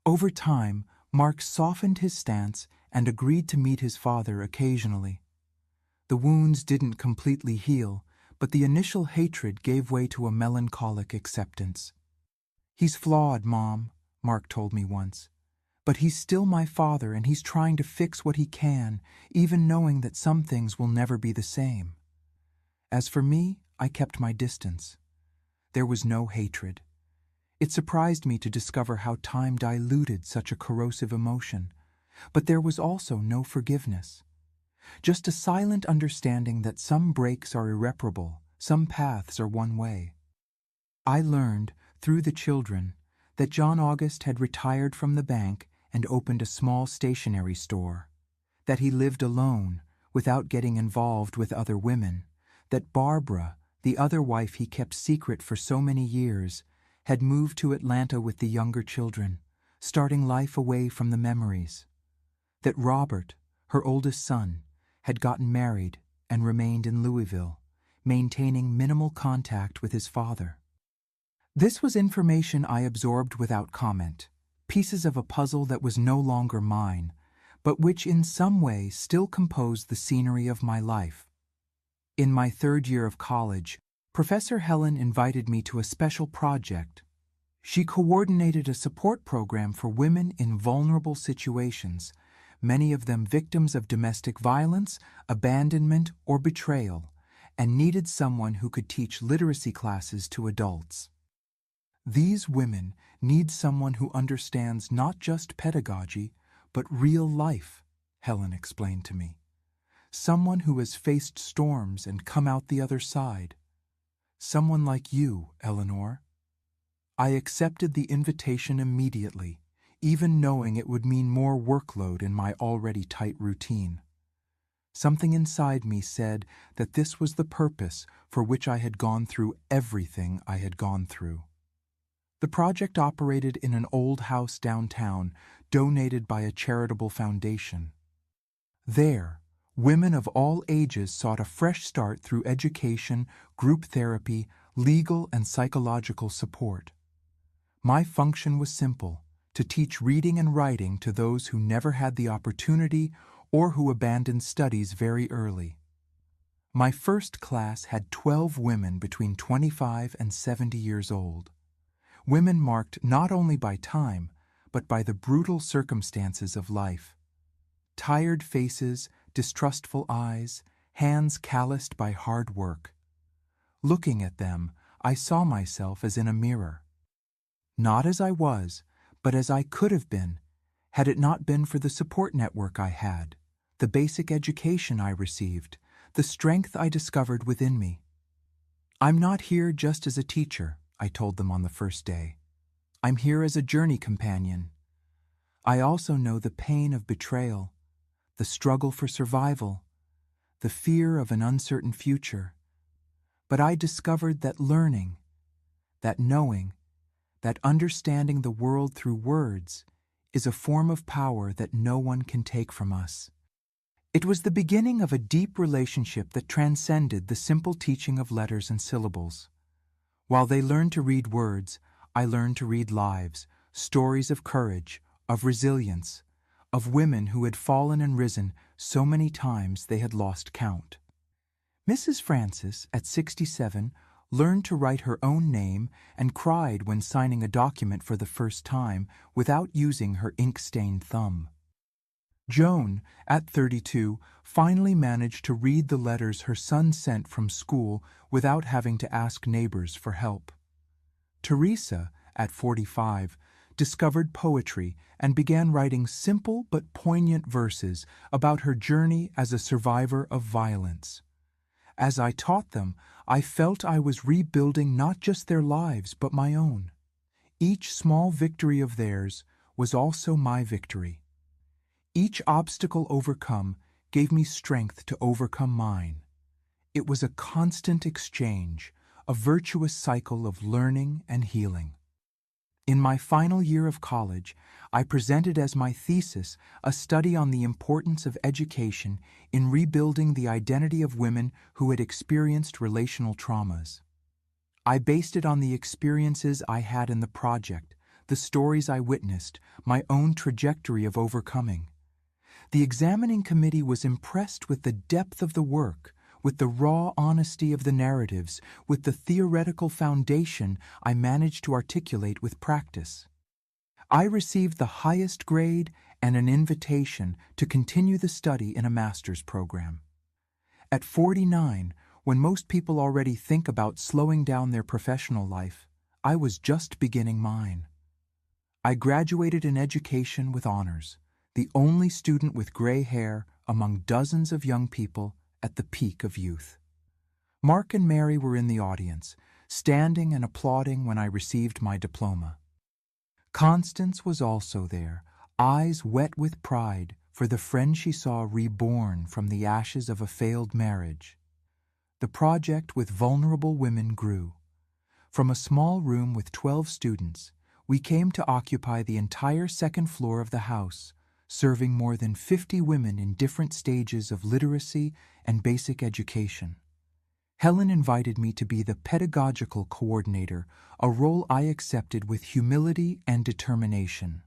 Over time, Mark softened his stance and agreed to meet his father occasionally. The wounds didn't completely heal, but the initial hatred gave way to a melancholic acceptance. "He's flawed, Mom," Mark told me once. "But he's still my father and he's trying to fix what he can, even knowing that some things will never be the same." As for me, I kept my distance. There was no hatred. It surprised me to discover how time diluted such a corrosive emotion, but there was also no forgiveness. Just a silent understanding that some breaks are irreparable, some paths are one way. I learned, through the children, that John August had retired from the bank and opened a small stationery store, that he lived alone, without getting involved with other women, that Barbara, the other wife he kept secret for so many years, had moved to Atlanta with the younger children, starting life away from the memories, that Robert, her oldest son, had gotten married and remained in Louisville, maintaining minimal contact with his father. This was information I absorbed without comment, pieces of a puzzle that was no longer mine, but which in some way still composed the scenery of my life. In my third year of college, Professor Helen invited me to a special project. She coordinated a support program for women in vulnerable situations, many of them victims of domestic violence, abandonment, or betrayal, and needed someone who could teach literacy classes to adults. "These women need someone who understands not just pedagogy, but real life," Helen explained to me. "Someone who has faced storms and come out the other side. Someone like you, Eleanor." I accepted the invitation immediately, even knowing it would mean more workload in my already tight routine. Something inside me said that this was the purpose for which I had gone through everything I had gone through. The project operated in an old house downtown, donated by a charitable foundation. There, women of all ages sought a fresh start through education, group therapy, legal and psychological support. My function was simple: to teach reading and writing to those who never had the opportunity or who abandoned studies very early. My first class had 12 women between 25 and 70 years old. Women marked not only by time, but by the brutal circumstances of life. Tired faces, distrustful eyes, hands calloused by hard work. Looking at them, I saw myself as in a mirror. Not as I was, but as I could have been, had it not been for the support network I had, the basic education I received, the strength I discovered within me. "I'm not here just as a teacher," I told them on the first day. "I'm here as a journey companion. I also know the pain of betrayal, the struggle for survival, the fear of an uncertain future. But I discovered that learning, that knowing, that understanding the world through words is a form of power that no one can take from us." It was the beginning of a deep relationship that transcended the simple teaching of letters and syllables. While they learned to read words, I learned to read lives, stories of courage, of resilience, of women who had fallen and risen so many times they had lost count. Mrs. Francis, at 67, learned to write her own name and cried when signing a document for the first time without using her ink-stained thumb. Joan, at 32, finally managed to read the letters her son sent from school without having to ask neighbors for help. Teresa, at 45, discovered poetry and began writing simple but poignant verses about her journey as a survivor of violence. As I taught them, I felt I was rebuilding not just their lives but my own. Each small victory of theirs was also my victory. Each obstacle overcome gave me strength to overcome mine. It was a constant exchange, a virtuous cycle of learning and healing. In my final year of college, I presented as my thesis a study on the importance of education in rebuilding the identity of women who had experienced relational traumas. I based it on the experiences I had in the project, the stories I witnessed, my own trajectory of overcoming. The examining committee was impressed with the depth of the work, with the raw honesty of the narratives, with the theoretical foundation I managed to articulate with practice. I received the highest grade and an invitation to continue the study in a master's program. At 49, when most people already think about slowing down their professional life, I was just beginning mine. I graduated in education with honors, the only student with gray hair among dozens of young people at the peak of youth. Mark and Mary were in the audience, standing and applauding when I received my diploma. Constance was also there, eyes wet with pride for the friend she saw reborn from the ashes of a failed marriage. The project with vulnerable women grew. From a small room with 12 students, we came to occupy the entire second floor of the house, serving more than 50 women in different stages of literacy and basic education. Helen invited me to be the pedagogical coordinator, a role I accepted with humility and determination.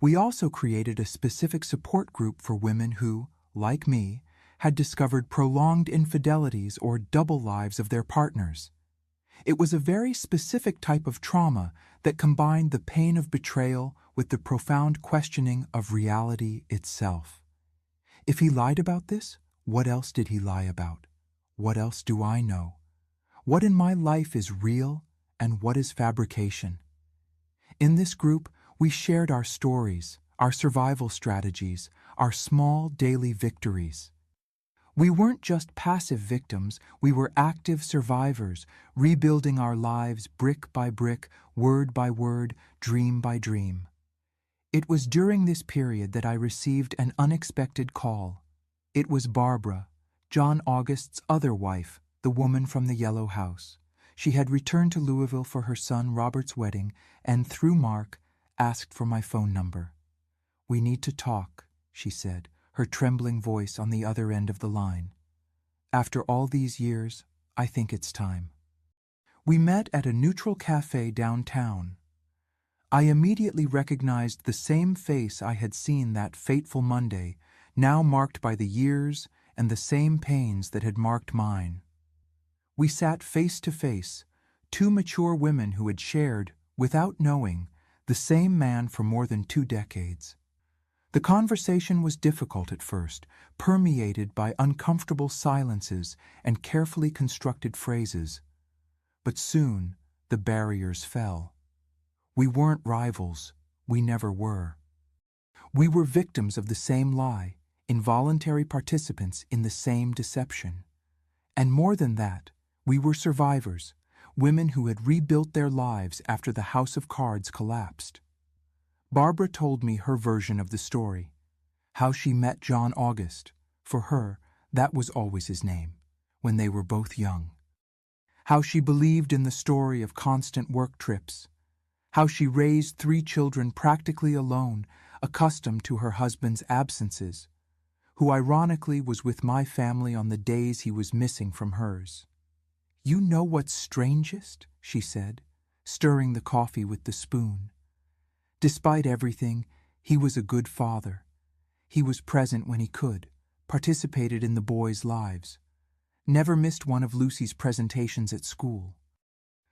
We also created a specific support group for women who, like me, had discovered prolonged infidelities or double lives of their partners. It was a very specific type of trauma that combined the pain of betrayal with the profound questioning of reality itself. If he lied about this, what else did he lie about? What else do I know? What in my life is real and what is fabrication? In this group, we shared our stories, our survival strategies, our small daily victories. We weren't just passive victims, we were active survivors, rebuilding our lives brick by brick, word by word, dream by dream. It was during this period that I received an unexpected call. It was Barbara, John August's other wife, the woman from the Yellow House. She had returned to Louisville for her son Robert's wedding and, through Mark, asked for my phone number. "We need to talk," she said, her trembling voice on the other end of the line. "After all these years, I think it's time." We met at a neutral cafe downtown. I immediately recognized the same face I had seen that fateful Monday, now marked by the years and the same pains that had marked mine. We sat face to face, two mature women who had shared, without knowing, the same man for more than 2 decades. The conversation was difficult at first, permeated by uncomfortable silences and carefully constructed phrases. But soon the barriers fell. We weren't rivals. We never were. We were victims of the same lie, involuntary participants in the same deception. And more than that, we were survivors, women who had rebuilt their lives after the house of cards collapsed. Barbara told me her version of the story, how she met John August, for her, that was always his name, when they were both young. How she believed in the story of constant work trips, how she raised 3 children practically alone, accustomed to her husband's absences, who ironically was with my family on the days he was missing from hers. "You know what's strangest?" she said, stirring the coffee with the spoon. Despite everything, he was a good father. He was present when he could, participated in the boys' lives, never missed one of Lucy's presentations at school.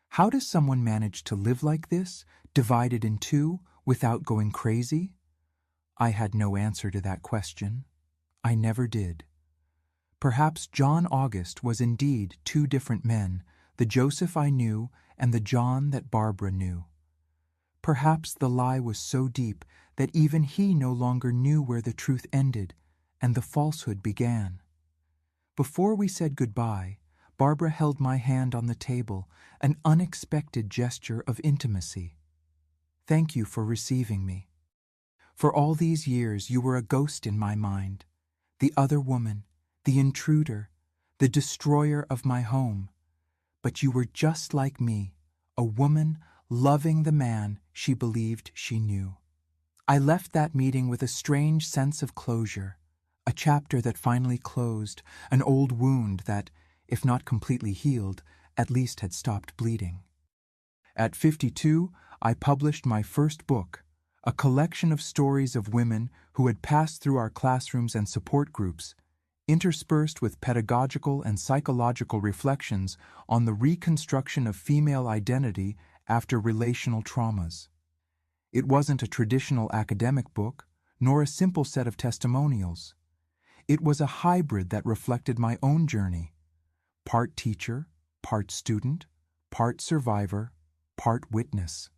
How does someone manage to live like this, divided in two, without going crazy? I had no answer to that question. I never did. Perhaps John August was indeed 2 different men, the Joseph I knew and the John that Barbara knew. Perhaps the lie was so deep that even he no longer knew where the truth ended and the falsehood began. Before we said goodbye, Barbara held my hand on the table, an unexpected gesture of intimacy. "Thank you for receiving me. For all these years you were a ghost in my mind, the other woman, the intruder, the destroyer of my home. But you were just like me, a woman loving the man she believed she knew." I left that meeting with a strange sense of closure, a chapter that finally closed, an old wound that, if not completely healed, at least had stopped bleeding. At 52, I published my first book, a collection of stories of women who had passed through our classrooms and support groups, interspersed with pedagogical and psychological reflections on the reconstruction of female identity after relational traumas. It wasn't a traditional academic book, nor a simple set of testimonials. It was a hybrid that reflected my own journey, part teacher, part student, part survivor, part witness.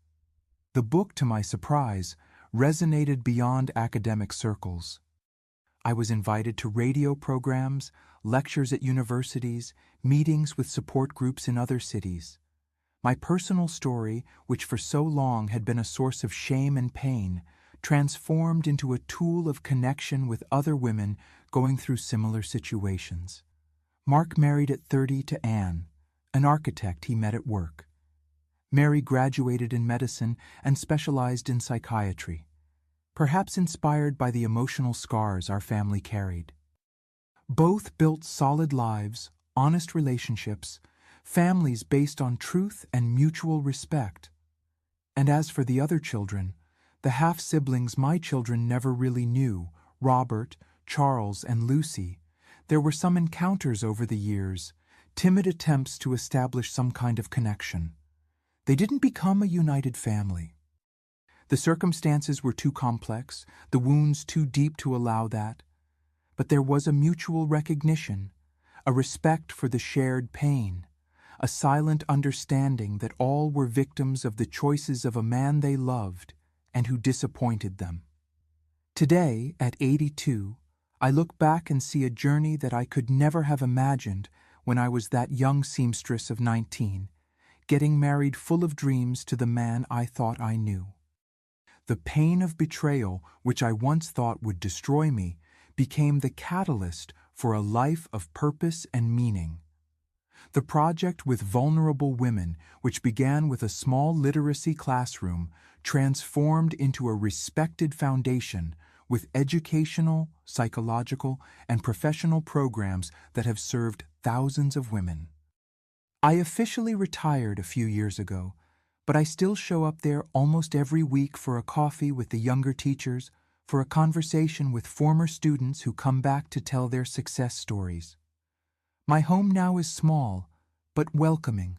The book, to my surprise, resonated beyond academic circles. I was invited to radio programs, lectures at universities, meetings with support groups in other cities. My personal story, which for so long had been a source of shame and pain, transformed into a tool of connection with other women going through similar situations. Mark married at 30 to Anne, an architect he met at work. Mary graduated in medicine and specialized in psychiatry, perhaps inspired by the emotional scars our family carried. Both built solid lives, honest relationships, families based on truth and mutual respect. And as for the other children, the half-siblings my children never really knew, Robert, Charles, and Lucy, there were some encounters over the years, timid attempts to establish some kind of connection. They didn't become a united family. The circumstances were too complex, the wounds too deep to allow that. But there was a mutual recognition, a respect for the shared pain, a silent understanding that all were victims of the choices of a man they loved and who disappointed them. Today, at 82, I look back and see a journey that I could never have imagined when I was that young seamstress of 19, getting married full of dreams to the man I thought I knew. The pain of betrayal, which I once thought would destroy me, became the catalyst for a life of purpose and meaning. The project with vulnerable women, which began with a small literacy classroom, transformed into a respected foundation with educational, psychological, and professional programs that have served thousands of women. I officially retired a few years ago, but I still show up there almost every week for a coffee with the younger teachers, for a conversation with former students who come back to tell their success stories. My home now is small, but welcoming,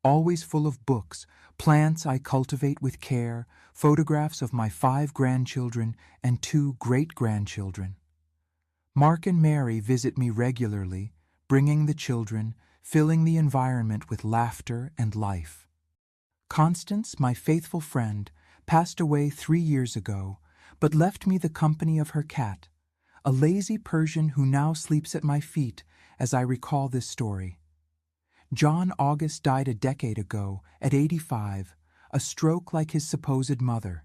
always full of books, plants I cultivate with care, photographs of my 5 grandchildren and 2 great-grandchildren. Mark and Mary visit me regularly, bringing the children, filling the environment with laughter and life. Constance, my faithful friend, passed away 3 years ago, but left me the company of her cat, a lazy Persian who now sleeps at my feet as I recall this story. John August died a decade ago, at 85, a stroke like his supposed mother.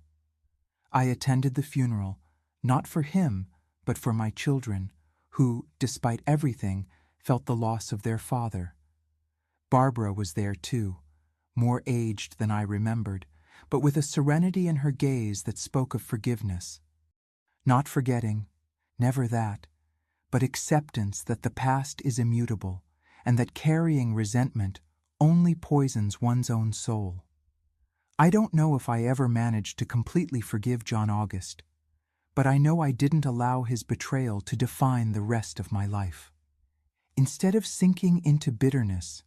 I attended the funeral, not for him, but for my children, who, despite everything, felt the loss of their father. Barbara was there too, more aged than I remembered, but with a serenity in her gaze that spoke of forgiveness. Not forgetting, never that, but acceptance that the past is immutable, and that carrying resentment only poisons one's own soul. I don't know if I ever managed to completely forgive John August, but I know I didn't allow his betrayal to define the rest of my life. Instead of sinking into bitterness,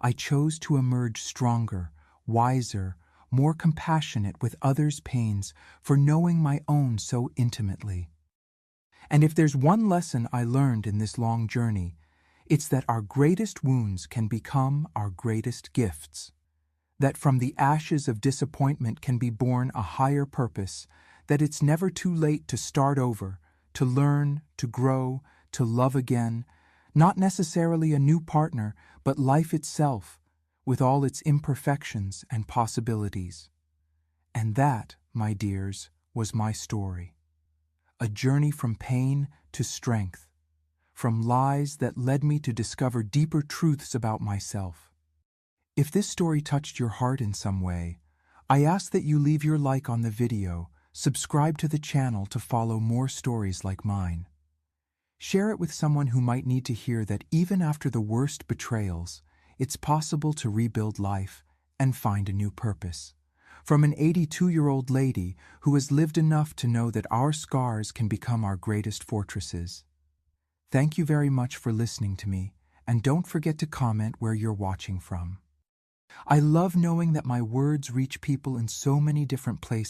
I chose to emerge stronger, wiser, more compassionate with others' pains for knowing my own so intimately. And if there's one lesson I learned in this long journey, it's that our greatest wounds can become our greatest gifts. That from the ashes of disappointment can be born a higher purpose, that it's never too late to start over, to learn, to grow, to love again, not necessarily a new partner, but life itself, with all its imperfections and possibilities. And that, my dears, was my story. A journey from pain to strength, from lies that led me to discover deeper truths about myself. If this story touched your heart in some way, I ask that you leave your like on the video, subscribe to the channel to follow more stories like mine. Share it with someone who might need to hear that even after the worst betrayals, it's possible to rebuild life and find a new purpose. From an 82-year-old lady who has lived enough to know that our scars can become our greatest fortresses. Thank you very much for listening to me, and don't forget to comment where you're watching from. I love knowing that my words reach people in so many different places.